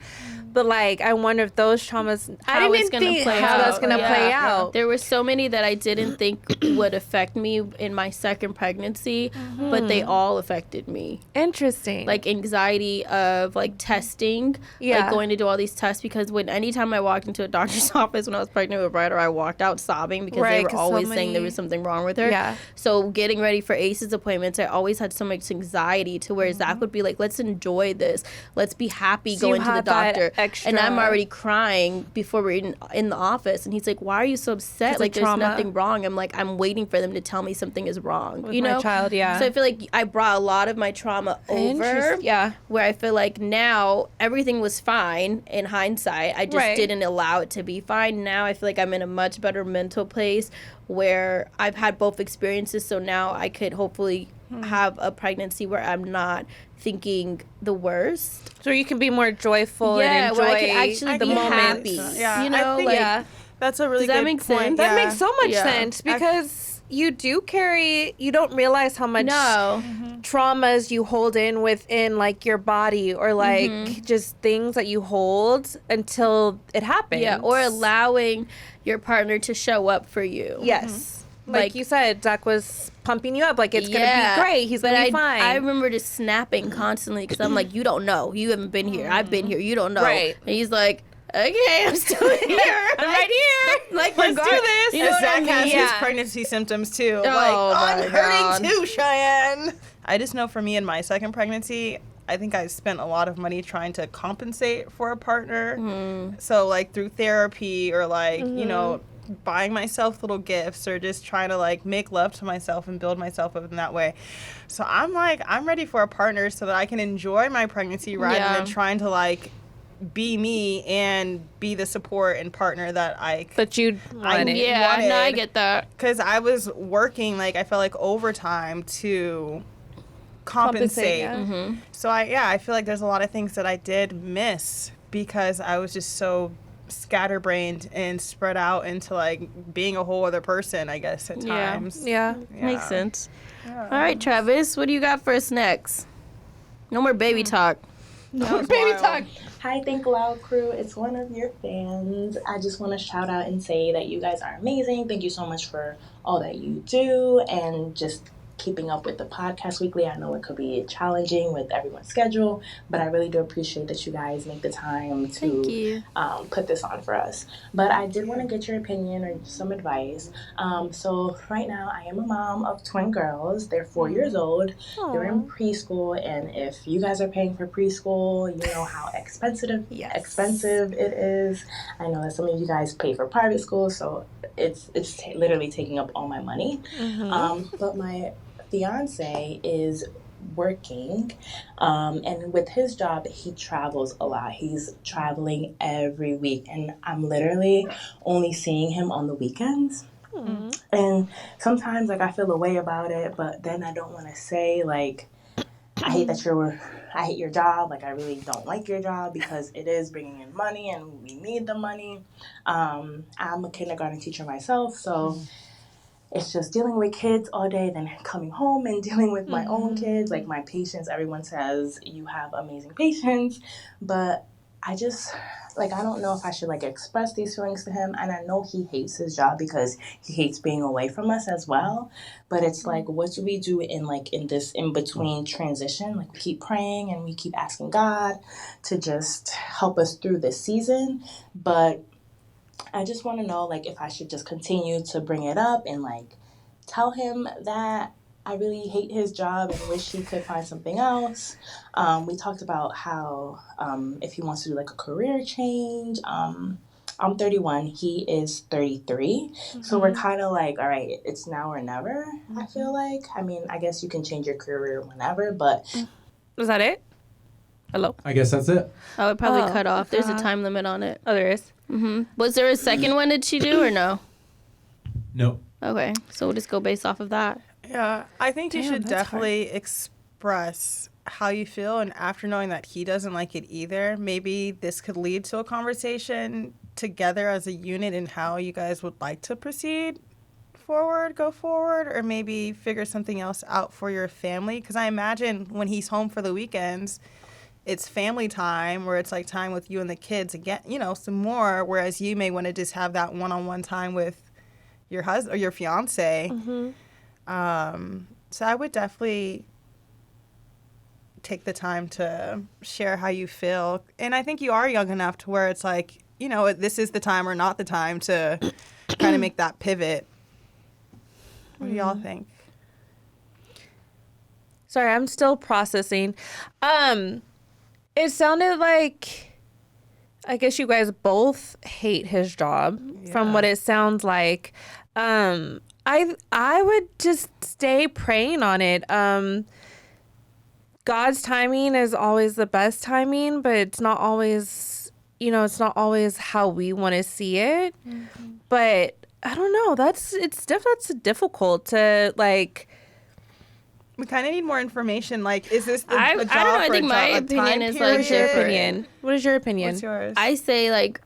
But like, I wonder if those traumas, I didn't even think how that's going to play out. There were so many that I didn't think would affect me in my second pregnancy, but they all affected me. Interesting. Like anxiety of like testing, like going to do all these tests because anytime I walked into a doctor's office when I was pregnant with Ryder, I walked out sobbing because they were always saying there was something wrong with her. Yeah. So getting ready for Ace's appointments, I always had so much anxiety to where Zach would be like, let's enjoy this. Let's be happy going to the doctor. And I'm already crying before we're in the office. And he's like, why are you so upset? Like, there's nothing wrong. I'm like, I'm waiting for them to tell me something is wrong. With my child, So I feel like I brought a lot of my trauma over. Where I feel like now everything was fine in hindsight. I just didn't allow it to be fine. Now I feel like I'm in a much better mental place where I've had both experiences. So now I could hopefully have a pregnancy where I'm not thinking the worst. So you can be more joyful and enjoy where I can actually the be moment. happy. Yeah, you know, I think, that's a really good make point. sense? That makes so much sense because you don't realize how much traumas you hold within like your body or like just things that you hold until it happens. Yeah, or allowing your partner to show up for you. Yes. Like you said, Zach was pumping you up. Like, it's going to be great. He's going to be fine. I remember just snapping constantly because I'm like, you don't know. You haven't been here. I've been here. You don't know. Right. And he's like, okay, I'm still here. I'm right here. Like, let's do this. You know and Zach what I has mean? his pregnancy symptoms too. Oh, I'm hurting too, Cheyenne. I just know for me in my second pregnancy, I think I spent a lot of money trying to compensate for a partner. So like through therapy or like, you know, buying myself little gifts or just trying to like make love to myself and build myself up in that way. So I'm like, I'm ready for a partner so that I can enjoy my pregnancy rather than trying to like be me and be the support and partner that you wanted. I get that. Because I was working like I felt like overtime to compensate. So I feel like there's a lot of things that I did miss because I was just so scatterbrained and spread out into like being a whole other person, I guess, at times. Makes sense. All right, Travis, what do you got for us next? No more baby talk. Baby talk. Hi, Think Loud crew. It's one of your fans. I just want to shout out and say that you guys are amazing. Thank you so much for all that you do and just keeping up with the podcast weekly. I know it could be challenging with everyone's schedule, but I really do appreciate that you guys make the time to put this on for us. But I did want to get your opinion or some advice. So right now I am a mom of twin girls. They're 4 years old. Aww. They're in preschool, and if you guys are paying for preschool, you know how expensive it is. I know that some of you guys pay for private school, so it's literally taking up all my money. But my fiance is working, and with his job he travels a lot. He's traveling every week, and I'm literally only seeing him on the weekends. And sometimes like I feel a way about it, but then I don't want to say like I hate your job. Like I really don't like your job because it is bringing in money and we need the money. I'm a kindergarten teacher myself, so it's just dealing with kids all day, then coming home and dealing with my own kids. Like my patience, everyone says you have amazing patience, but I just, like, I don't know if I should, like, express these feelings to him. And I know he hates his job because he hates being away from us as well. But it's like, what do we do in this in-between transition? Like, we keep praying and we keep asking God to just help us through this season. But I just want to know, like, if I should just continue to bring it up and, like, tell him that I really hate his job and wish he could find something else. We talked about how if he wants to do, like, a career change. I'm 31. He is 33. So we're kind of like, all right, it's now or never, I feel like. I mean, I guess you can change your career whenever, but... Was that it? Hello? I guess that's it. Oh, it probably cut off. There's a time limit on it. Oh, there is? Was there a second one did she do or no? Nope. Okay, so we'll just go based off of that. Yeah, I think you should definitely express how you feel, and after knowing that he doesn't like it either, maybe this could lead to a conversation together as a unit in how you guys would like to go forward, or maybe figure something else out for your family. Because I imagine when he's home for the weekends, it's family time where it's like time with you and the kids again, some more, whereas you may want to just have that one-on-one time with your husband or your fiance. So I would definitely take the time to share how you feel. And I think you are young enough to where it's like, this is the time or not the time to kind of make that pivot. What do y'all think? Sorry, I'm still processing. It sounded like, I guess you guys both hate his job from what it sounds like. I would just stay praying on it. God's timing is always the best timing, but it's not always, it's not always how we want to see it. But I don't know. That's difficult to like. We kind of need more information. Like, is this a job I don't know. I think my opinion is like, what's your opinion? What is your opinion? What's yours? I say like,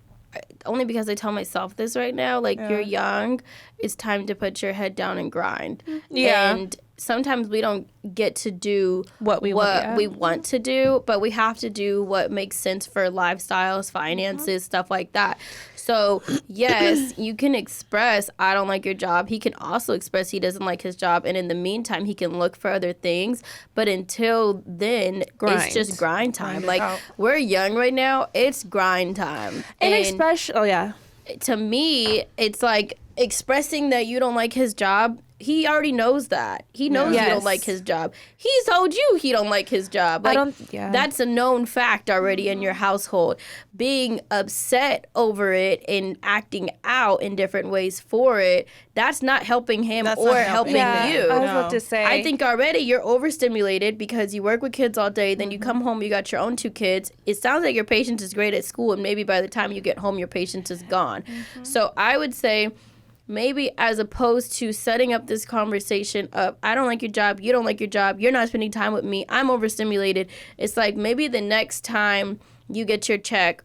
only because I tell myself this right now, like you're young, it's time to put your head down and grind. Yeah. And sometimes we don't get to do what we want to do, but we have to do what makes sense for lifestyles, finances, stuff like that. So, yes, you can express, I don't like your job. He can also express he doesn't like his job. And in the meantime, he can look for other things. But until then, it's just grind time. We're young right now. It's grind time. And especially, to me, it's like expressing that you don't like his job. He already knows that. He knows you don't like his job. He's told you he don't like his job. That's a known fact already in your household. Being upset over it and acting out in different ways for it, that's not helping him or helping you. I was about to say. I think already you're overstimulated because you work with kids all day. Then you come home, you got your own 2 kids. It sounds like your patience is great at school, and maybe by the time you get home, your patience is gone. So I would say, maybe as opposed to setting up this conversation of, I don't like your job, you don't like your job, you're not spending time with me, I'm overstimulated. It's like maybe the next time you get your check,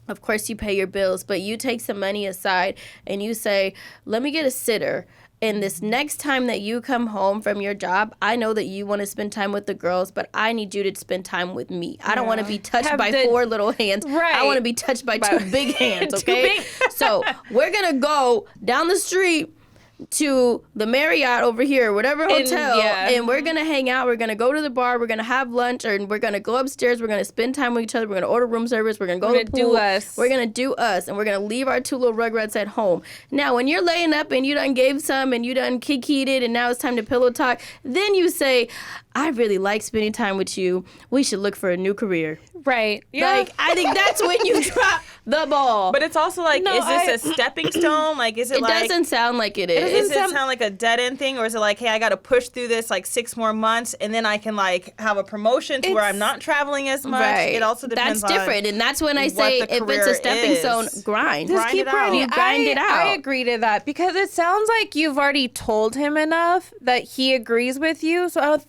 of course you pay your bills, but you take some money aside and you say, let me get a sitter. And this next time that you come home from your job, I know that you want to spend time with the girls, but I need you to spend time with me. I don't want to be touched by 4 little hands. Right. I want to be touched by 2 big hands, okay? So we're going to go down the street to the Marriott over here, whatever hotel, and we're going to hang out. We're going to go to the bar. We're going to have lunch, or we're going to go upstairs. We're going to spend time with each other. We're going to order room service. We're going to go to the pool. Do us. We're going to do us, and we're going to leave our 2 little rugrats at home. Now, when you're laying up and you done gave some and you done kikied it and now it's time to pillow talk, then you say, I really like spending time with you. We should look for a new career. Right. Yeah. Like, I think that's when you drop the ball. But it's also like, is this a stepping stone? Like, is it like... It doesn't sound like it is. Does it sound like a dead-end thing? Or is it like, hey, I got to push through this, like, 6 more months, and then I can, like, have a promotion to where I'm not traveling as much? Right. It also depends That's different. And that's when I say, if it's a stepping stone, grind. Just keep grinding. You grind it out. I agree to that, because it sounds like you've already told him enough that he agrees with you. So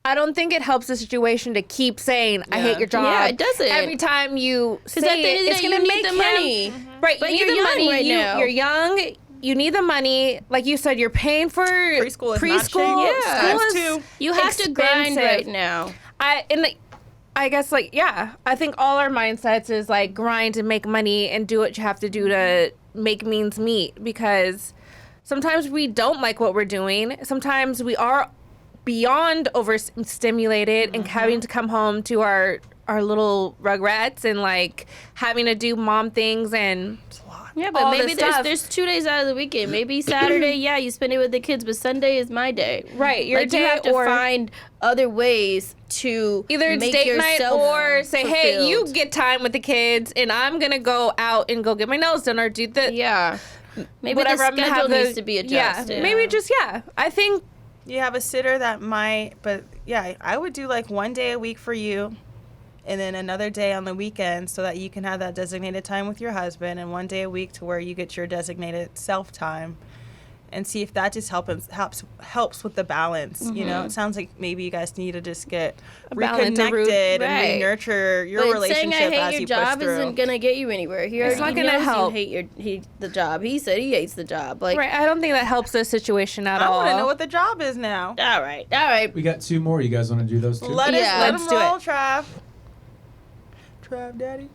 I don't think it helps the situation to keep saying, I hate your job. Yeah, it doesn't. Every time you say it's going to make the money. Right, but you need you're the money. young right now. You're young. You need the money. Like you said, you're paying for preschool. School is you have to grind right now. I guess, like, I think all our mindsets is, like, grind and make money and do what you have to do to make means meet, because sometimes we don't like what we're doing. Sometimes we are beyond overstimulated and having to come home to our little rugrats and, like, having to do mom things and... Yeah, but maybe there's 2 days out of the weekend. Maybe Saturday, you spend it with the kids, but Sunday is my day. Right, your day, you have to find other ways to either make date night or say, fulfilled. hey, you get time with the kids, and I'm gonna go out and go get my nails done or do the Maybe whatever. the schedule needs to be adjusted. Yeah, maybe just I think you have a sitter that might, but I would do like 1 day a week for you, and then another day on the weekend so that you can have that designated time with your husband, and 1 day a week to where you get your designated self time, and see if that just helps with the balance. You know, it sounds like maybe you guys need to just get reconnected and re-nurture your relationship saying I hate as your you job push through. isn't gonna get you anywhere. It's not gonna help. You hate the job. He said he hates the job. Like, right, I don't think that helps the situation at all. I want to know what the job is now. All right. We got 2 more. You guys want to do those 2? Let let's them do roll, it. Trav. Trav, daddy.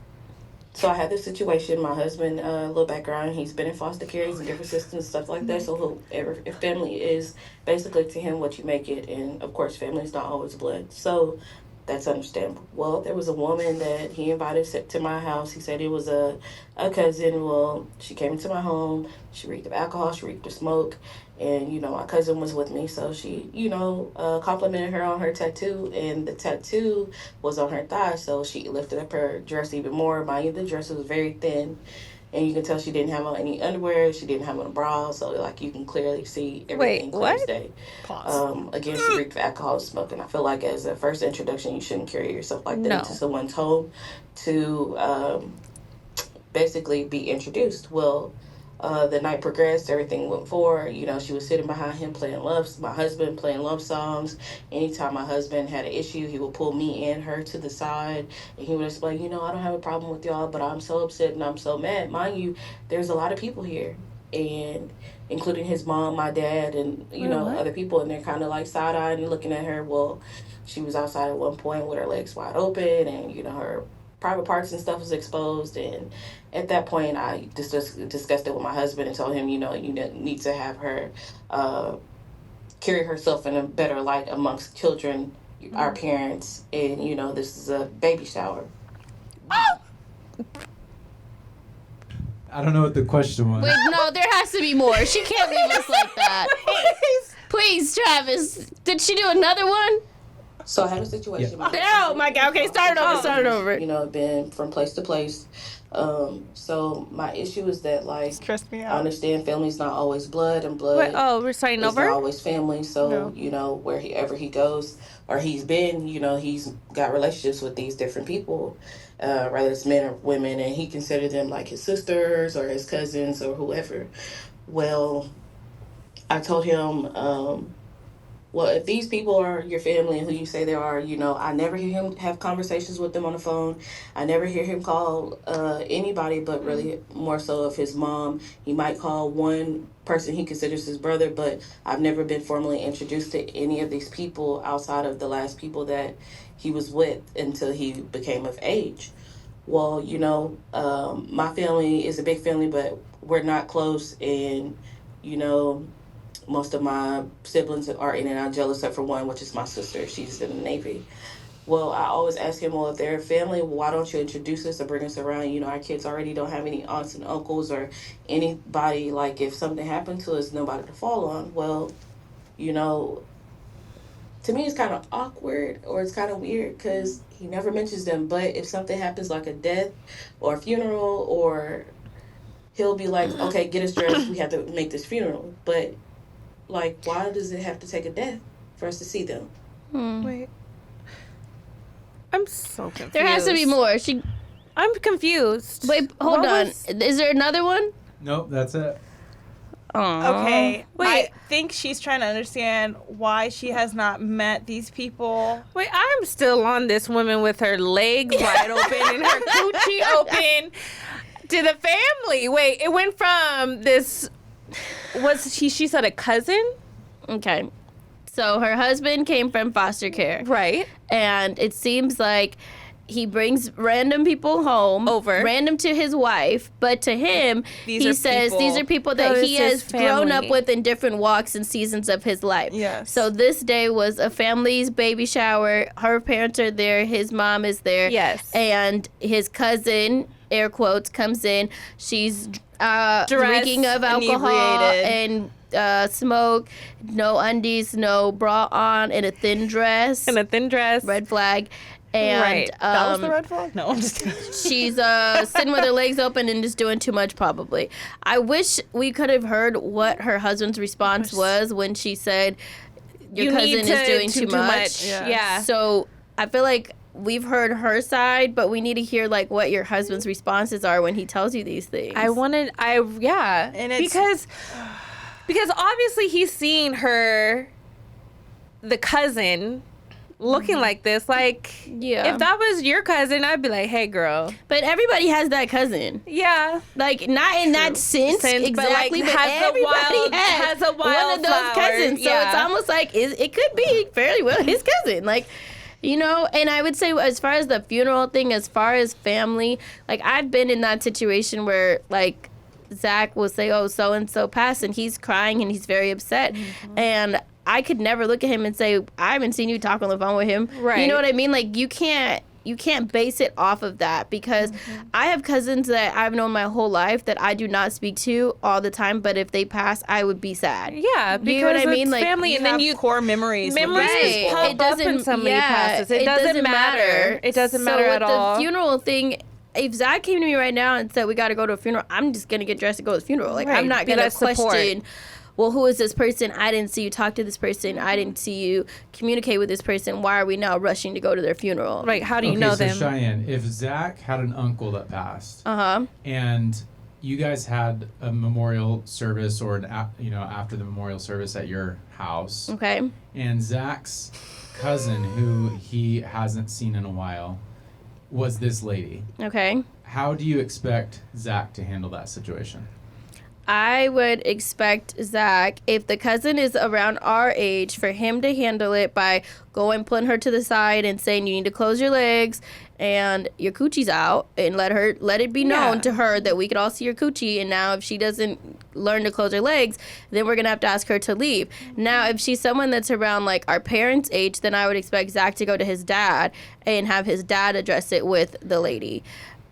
So I had this situation. My husband, a little background, he's been in foster care, he's in different systems, stuff like that. So if family is basically to him what you make it, and of course family is not always blood. So that's understandable. Well, there was a woman that he invited to my house. He said it was a cousin. Well, she came into my home. She reeked of alcohol. She reeked of smoke. And, my cousin was with me. So she, complimented her on her tattoo. And the tattoo was on her thigh. So she lifted up her dress even more. Mind you, the dress was very thin. And you can tell she didn't have on any underwear. She didn't have on a bra. So, like, you can clearly see everything clear as day. Again, she reeked of alcohol and smoke. And I feel like as a first introduction, you shouldn't carry yourself like that into someone's home to basically be introduced. Well, the night progressed, everything went forward. She was sitting behind him my husband playing love songs. Anytime my husband had an issue, he would pull me and her to the side, and he would explain, I don't have a problem with y'all, but I'm so upset and I'm so mad. Mind you, there's a lot of people here, and including his mom, my dad, and, other people, and they're kind of like side-eyeing and looking at her. Well, she was outside at one point with her legs wide open, and, her private parts and stuff was exposed. And at that point, I discussed it with my husband and told him, you need to have her carry herself in a better light amongst children, our parents, and, this is a baby shower. I don't know what the question was. Wait, no, there has to be more. She can't leave us like that. Please, Travis. Did she do another one? So I had a situation. Yeah. Oh my God. Okay, start over. Been from place to place. So my issue is that, like, stressed me out. I understand family's not always blood, and blood. We're starting is over. Not always family. So wherever he goes or he's been, he's got relationships with these different people, whether it's men or women, and he considered them like his sisters or his cousins or whoever. Well, I told him. well, if these people are your family and who you say they are, you know, I never hear him have conversations with them on the phone. I never hear him call anybody, but really more so of his mom. He might call one person he considers his brother, but I've never been formally introduced to any of these people outside of the last people that he was with until he became of age. Well, you know, my family is a big family, but we're not close, and, you know, most of my siblings are in and out jail except for one, which is my sister. She's in the Navy. Well, I always ask him, well, if they're family, why don't you introduce us or bring us around? You know, our kids already don't have any aunts and uncles or anybody, like, if something happened to us, nobody to fall on. Well, you know, to me it's kind of awkward or it's kind of weird because he never mentions them. But if something happens like a death or a funeral, or he'll be like, okay, get us dressed, we have to make this funeral. But, like, why does it have to take a death for us to see them? Wait. I'm so confused. There has to be more. I'm confused. Wait, hold on. Is there another one? Nope, that's it. Aww. Okay. Wait. I think she's trying to understand why she has not met these people. Wait, I'm still on this woman with her legs wide open and her coochie open to the family. Wait, it went from this... She said a cousin? Okay. So her husband came from foster care. Right. And it seems like he brings random people home. Random to his wife. But to him, he says these are people that he has grown up with in different walks and seasons of his life. Yes. So this day was a family's baby shower. Her parents are there. His mom is there. Yes. And his cousin, air quotes, comes in. She's drinking of alcohol and smoke, no undies, no bra on, and a thin dress. Red flag. And right. That was the red flag? No, I'm just kidding. She's sitting with her legs open and just doing too much, probably. I wish we could have heard what her husband's response was when she said, your cousin is doing too much. Yeah. So I feel like we've heard her side, but we need to hear like what your husband's responses are when he tells you these things. And it's because obviously he's seen her, the cousin, looking like this. Like, if that was your cousin, I'd be like, hey, girl. But everybody has that cousin. Yeah. Like, not in that sense exactly, but everybody has a one of those cousins. So it's almost like it could be fairly well his cousin. Like, you know, and I would say as far as the funeral thing, as far as family, like, I've been in that situation where, like, Zach will say, oh, so-and-so passed, and he's crying and he's very upset. Mm-hmm. And I could never look at him and say, I haven't seen you talk on the phone with him. Right. You know what I mean? Like, you can't base it off of that, because I have cousins that I've known my whole life that I do not speak to all the time, but if they pass, I would be sad. Yeah, because you know what I mean? Like, family, and then you core memories. Memories pop up when somebody passes. It doesn't matter. It doesn't matter at all. The funeral thing, if Zach came to me right now and said, we got to go to a funeral, I'm just going to get dressed and go to the funeral. Like, I'm not going to question, well, who is this person? I didn't see you talk to this person. I didn't see you communicate with this person. Why are we now rushing to go to their funeral? Right. How do you know them? Cheyenne, if Zach had an uncle that passed, and you guys had a memorial service or after the memorial service at your house, okay, and Zach's cousin, who he hasn't seen in a while, was this lady. Okay. How do you expect Zach to handle that situation? I would expect Zach, if the cousin is around our age, for him to handle it by pulling her to the side and saying, you need to close your legs and your coochie's out, and let it be known to her that we could all see your coochie, and now if she doesn't learn to close her legs, then we're going to have to ask her to leave. Now, if she's someone that's around like our parents' age, then I would expect Zach to go to his dad and have his dad address it with the lady.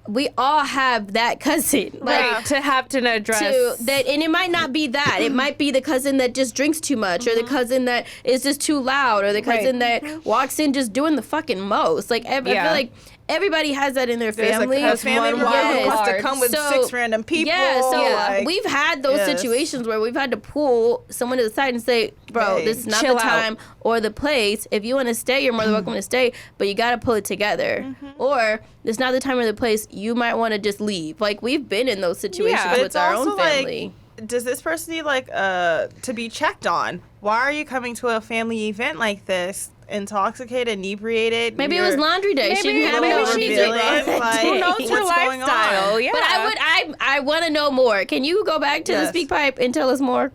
We all have that cousin, like to have to address that, and it might not be that. It might be the cousin that just drinks too much, or the cousin that is just too loud, or the cousin that walks in just doing the fucking most. Like, I feel like everybody has that in their family. There's a family member who has to come with 6 random people. Yeah, so we've had those situations where we've had to pull someone to the side and say, bro, this is not the time or the place. If you want to stay, you're more than welcome to stay, but you got to pull it together. Or it's not the time or the place. You might want to just leave. Like, we've been in those situations with our own family. does this person need like to be checked on? Why are you coming to a family event like this? Intoxicated, inebriated. Maybe it was laundry day. She didn't have no revealing, like, who knows her what's going lifestyle? on? Yeah. But I want to know more. Can you go back to the speak pipe and tell us more?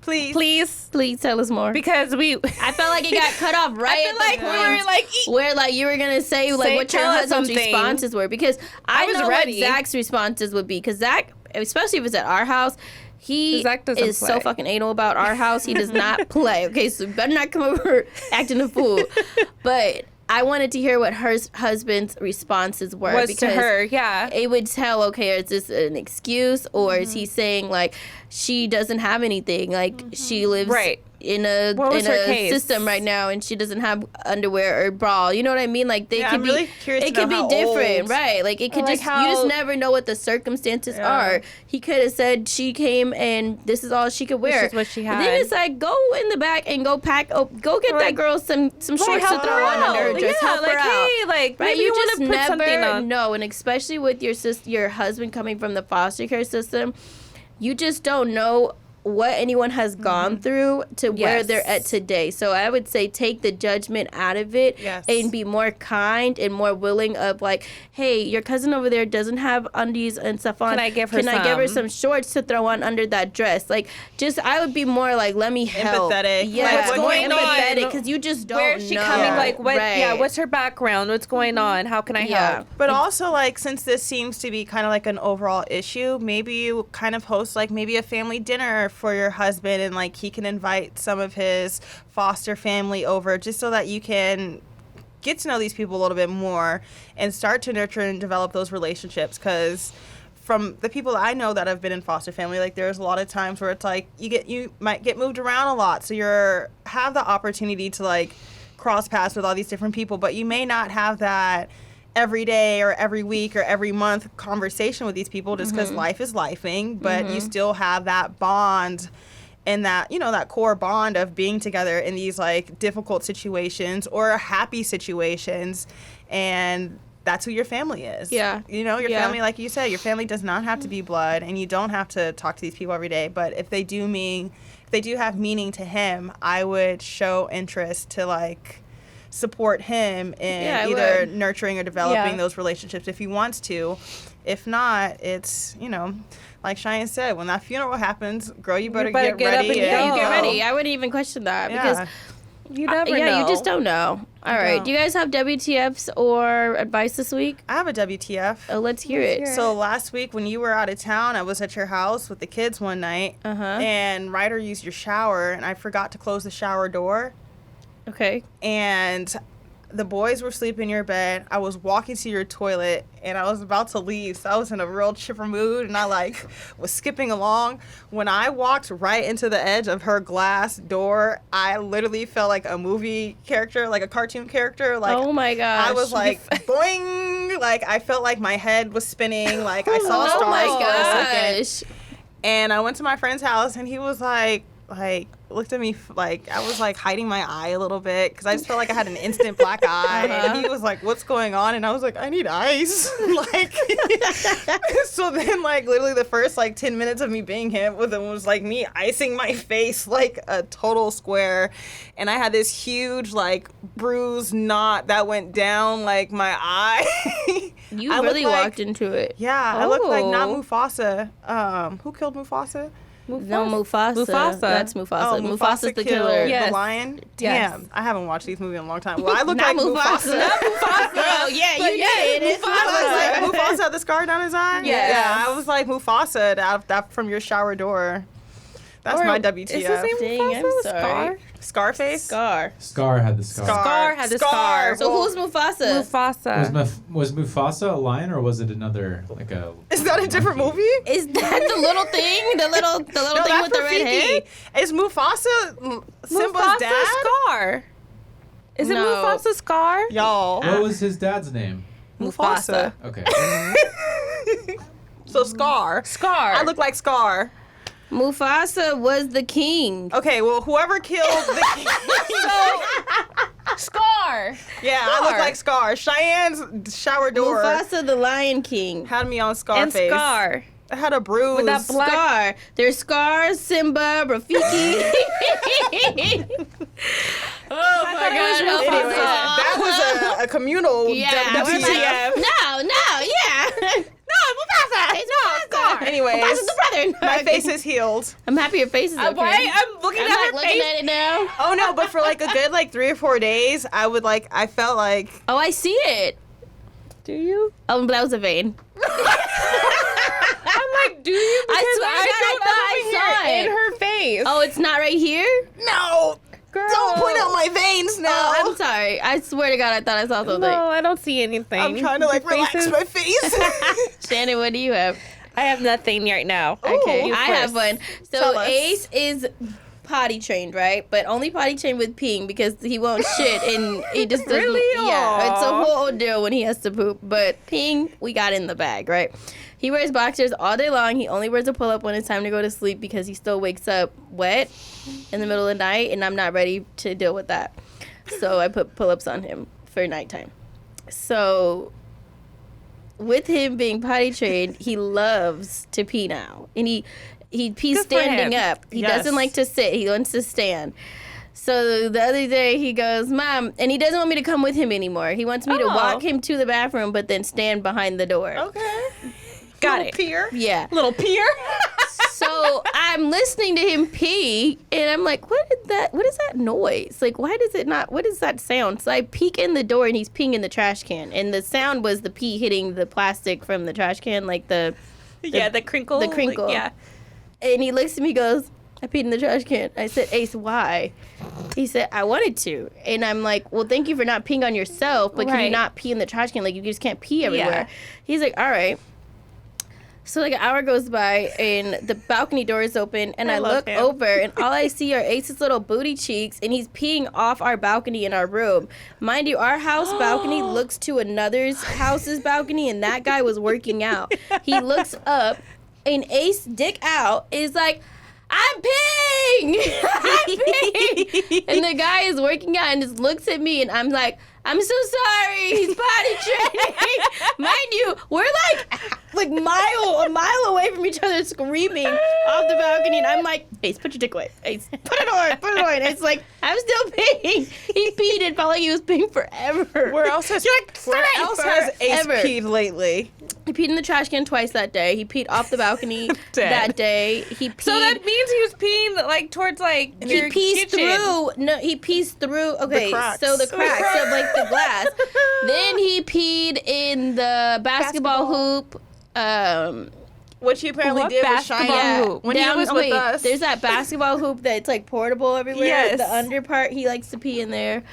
Please tell us more. Because I felt like it got cut off right at the point where like you were gonna say like what your husband's responses were, because I was know ready. what Zach's responses would be, because Zach, especially if it's at our house, he is so fucking anal about our house. He does not play. Okay, so you better not come over acting a fool. But I wanted to hear what her husband's responses were. Was because to her, yeah. It would tell, okay, is this an excuse, or is he saying like she doesn't have anything, like she lives in a system right now and she doesn't have underwear or bra, you know what I mean? Like they could I'm be really curious it to could know be how different, old. right? Like it could Like just how- you just never know what the circumstances are. He could have said she came and this is all she could wear. This is what she But had. then it's like, go in the back and go get that girl some shorts to help throw her on under her out. dress. Yeah, Help like, her out. hey, like, right? maybe You you wanna just put something never on. know, and especially with your husband coming from the foster care system, you just don't know what anyone has gone through to where they're at today. So I would say take the judgment out of it and be more kind and more willing of like, hey, your cousin over there doesn't have undies and stuff on. Can I give her Can I give her some? some shorts to throw on under that dress? Like, just I would be more like, let me help. Empathetic. Yeah, Like, what's more going empathetic, because you just don't know. Where is she coming? Like, what? Right. Yeah, what's her background? What's going on? How can I help? But also, like, since this seems to be kind of like an overall issue, maybe you kind of host, like, maybe a family dinner for your husband, and, like, he can invite some of his foster family over just so that you can get to know these people a little bit more and start to nurture and develop those relationships. Because from the people I know that have been in foster family, like, there's a lot of times where it's like you might get moved around a lot, so have the opportunity to, like, cross paths with all these different people, but you may not have that every day or every week or every month conversation with these people just because life is lifing, but you still have that bond and that, you know, that core bond of being together in these, like, difficult situations or happy situations, and that's who your family is. Yeah. You know, your family, like you said, your family does not have to be blood, and you don't have to talk to these people every day, but if they do have meaning to him, I would show interest to, like, support him in either nurturing or developing those relationships if he wants to. If not, it's, you know, like Cheyenne said, when that funeral happens, girl, you better get ready. up and You get ready. I wouldn't even question that because you never know. Yeah, you just don't know. All right. Do you guys have WTFs or advice this week? I have a WTF. Oh, let's hear it. So last week when you were out of town, I was at your house with the kids one night, and Ryder used your shower, and I forgot to close the shower door. Okay. And the boys were sleeping in your bed. I was walking to your toilet, and I was about to leave, so I was in a real chipper mood, and I, like, was skipping along. When I walked right into the edge of her glass door, I literally felt like a movie character, like a cartoon character. Like, oh my gosh. I was like, boing! Like, I felt like my head was spinning. Like, I saw stars oh my for a gosh. second. And I went to my friend's house, and he was like, looked at me like I was, like, hiding my eye a little bit because I just felt like I had an instant black eye. And he was like, what's going on? And I was like, I need ice. Like, so then, like, literally the first, like, 10 minutes of me being him with him was, like, me icing my face like a total square. And I had this huge, like, bruise knot that went down, like, my eye. You I really looked walked into it. Yeah, I looked like not Oh. Mufasa. Who killed Mufasa? No, Mufasa. Mufasa. That's Mufasa. Oh, Mufasa's the killed killer. Yes. the lion? Yes. Damn, I haven't watched these movies in a long time. Well, I look Not like Mufasa. Not Mufasa. Oh, yeah, you did. It's I was like Mufasa had the scar down his eye? Yes. Yeah, I was like Mufasa out that from your shower door. That's my WTF. Is his name Dang, Mufasa? I'm sorry. Scarface? Scar. Scar had the scar. Scar had the scar. So who's Mufasa? Mufasa. Was Mufasa a lion or was it another, like a... Is that a different movie? Is that the little thing? The little thing with the red head? Is Mufasa Simba's Mufasa's dad? Scar. Is it No. Mufasa Scar? Y'all. What was his dad's name? Mufasa. Okay. So Scar. Scar. I look like Scar. Mufasa was the king. Okay, well, whoever killed the king. Scar. Yeah, I look like Scar. Cheyenne's shower door Mufasa the Lion King. had me on And Scarface. Scar. I had a bruise. With that black Scar. There's Scar, Simba, Rafiki. Oh my God! Anyway, that was a communal. Yeah, we're like, no, yeah. Anyways, Mufasa's the brother. my face is healed. I'm happy your face is okay. Why? I'm looking I'm at like her looking face. at it now. Oh no, but for like a good 3 or 4 days, I felt like. Oh, I see it. Do you? Oh, but that was a vein. I'm like, do you? Because I thought I saw it in her face. Oh, it's not right here? No! Girl. Don't point out my veins now! Oh, I'm sorry. I swear to God, I thought I saw something. No, I don't see anything. I'm trying to relax my face. Shannon, what do you have? I have nothing right now. Okay, You I first. have one. Tell So us. Ace is potty trained, right? But only potty trained with peeing because he won't shit and he just doesn't. Really? Yeah, it's a Aw. whole ordeal when he has to poop. But peeing, we got in the bag, right? He wears boxers all day long. He only wears a pull-up when it's time to go to sleep because he still wakes up wet in the middle of the night, and I'm not ready to deal with that. So I put pull-ups on him for nighttime. So with him being potty trained, he loves to pee now. And he pees Good for standing him. up. He Yes. doesn't like to sit. He wants to stand. So the other day he goes, Mom, and he doesn't want me to come with him anymore. He wants me to walk him to the bathroom, but then stand behind the door. Okay. Got Little it. Peer. Yeah. Little peer. So I'm listening to him pee, and I'm like, what is that noise? Like, why does it not, what is that sound? So I peek in the door, and he's peeing in the trash can. And the sound was the pee hitting the plastic from the trash can, like the crinkle. The crinkle. Yeah. And he looks at me and goes, I peed in the trash can. I said, Ace, why? He said, I wanted to. And I'm like, well, thank you for not peeing on yourself, but can you Right. not pee in the trash can? Like, you just can't pee everywhere. Yeah. He's like, all right. So like an hour goes by and the balcony door is open and I love look him. over and all I see are Ace's little booty cheeks and he's peeing off our balcony in our room. Mind you, our house balcony looks to another's house's balcony and that guy was working out. He looks up and Ace, dick out, is like, I'm peeing! I'm peeing! And the guy is working out and just looks at me and I'm like, I'm so sorry, he's potty training. Mind you, we're like a mile away from each other screaming off the balcony and I'm like, Ace, put your dick away. Ace, put it on. And it's like, I'm still peeing. He peed and felt like he was peeing forever. Where else has Ace peed lately? He peed in the trash can twice that day. He peed off the balcony that day. He peed. So that means he was peeing like towards like your he pees kitchen. through. No, he pees through. Okay, cracks. so the cracks of like the glass. Then he peed in the basketball hoop. Which he apparently did with Cheyenne when he was with us. There's that basketball hoop that's like portable everywhere. Yes. The under part, he likes to pee in there.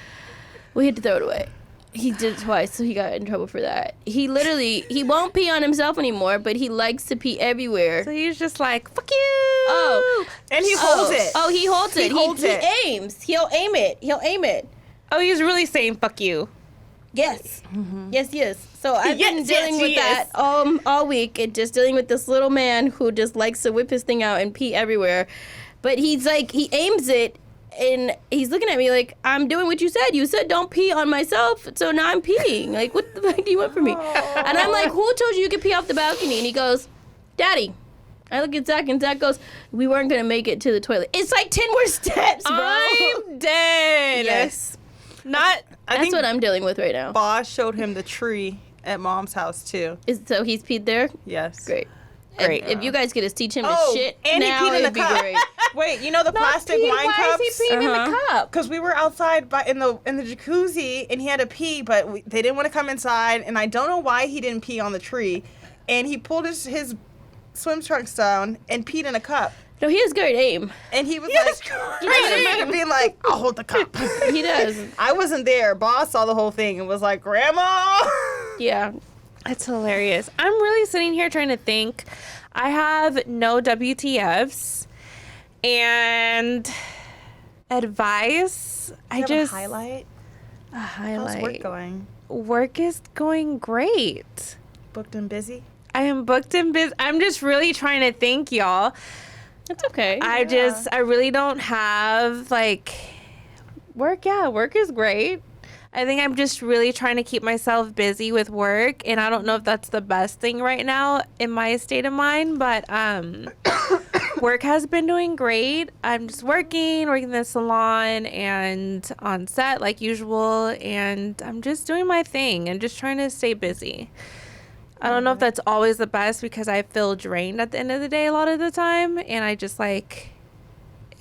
We had to throw it away. He did it twice, so he got in trouble for that. He won't pee on himself anymore, but he likes to pee everywhere. So he's just like, fuck you. Oh. And he holds it. Oh, he holds it. He holds it. He aims. He'll aim it. Oh, he's really saying fuck you. Yes. Mm-hmm. Yes. So I've been dealing with yes. that all week and just dealing with this little man who just likes to whip his thing out and pee everywhere. But he's like, he aims it and he's looking at me like, I'm doing what you said. You said don't pee on myself, so now I'm peeing. Like, what the fuck do you want from me? And I'm like, who told you could pee off the balcony? And he goes, Daddy. I look at Zach and Zach goes, we weren't going to make it to the toilet. It's like 10 more steps, bro. I'm dead. Yes. Not. That's what I'm dealing with right now. Boss showed him the tree at Mom's house too. So he's peed there? Yes. Great. Great. If you guys could just teach him to shit and now, he peed in it'd the be cup. great. Wait, you know the plastic wine Why cups? is he peeing in the cup? Because we were outside in the jacuzzi and he had to pee, but they didn't want to come inside, and I don't know why he didn't pee on the tree, and he pulled his swim trunks down and peed in a cup. No, he has great aim. And he was like, being like, I'll hold the cup. He does. I wasn't there. Boss saw the whole thing and was like, Grandma. Yeah. That's hilarious. I'm really sitting here trying to think. I have no WTFs and advice. You have a highlight. A highlight. How's work going? Work is going great. Booked and busy? I am booked and busy. I'm just really trying to think, y'all. That's okay. I really don't have like work. Yeah, work is great. I think I'm just really trying to keep myself busy with work, and I don't know if that's the best thing right now in my state of mind, but work has been doing great. I'm just working in the salon and on set like usual, and I'm just doing my thing and just trying to stay busy. I don't know if that's always the best because I feel drained at the end of the day a lot of the time, and I just like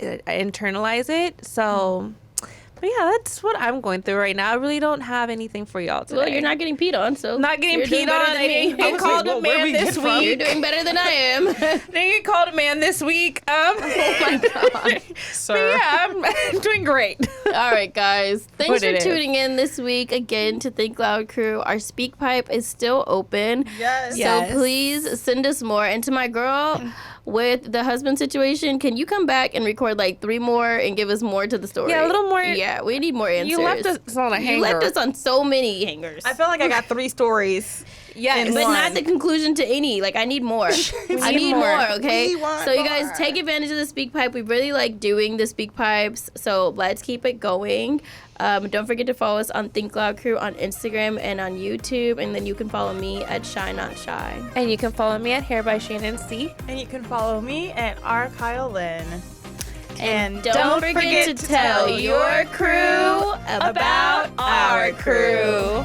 I internalize it. So, but yeah, that's what I'm going through right now. I really don't have anything for y'all today. Well, you're not getting peed on, so not getting peed on. I didn't get called a man this week. You're doing better than I am. Didn't get called a man this week. Oh my god, sir. But yeah, I'm doing great. All right, guys. Thanks for tuning in this week again to Think Loud Crew. Our speak pipe is still open. Yes. So please send us more. And to my girl with the husband situation, can you come back and record like 3 more and give us more to the story? Yeah, a little more. Yeah, we need more answers. You left us on a hanger. You left us on so many hangers. I feel like I got 3 stories. Yes, but not the conclusion to any. Like, I need more. I need more, okay? So you guys take advantage of the speak pipe. We really like doing the speak pipes, so let's keep it going. Don't forget to follow us on Think Loud Crew on Instagram and on YouTube, and then you can follow me at Shy Not Shy. And you can follow me at Hair by Shannon C. And you can follow me at R. Kyle Lynn. And don't forget to tell your crew about our crew.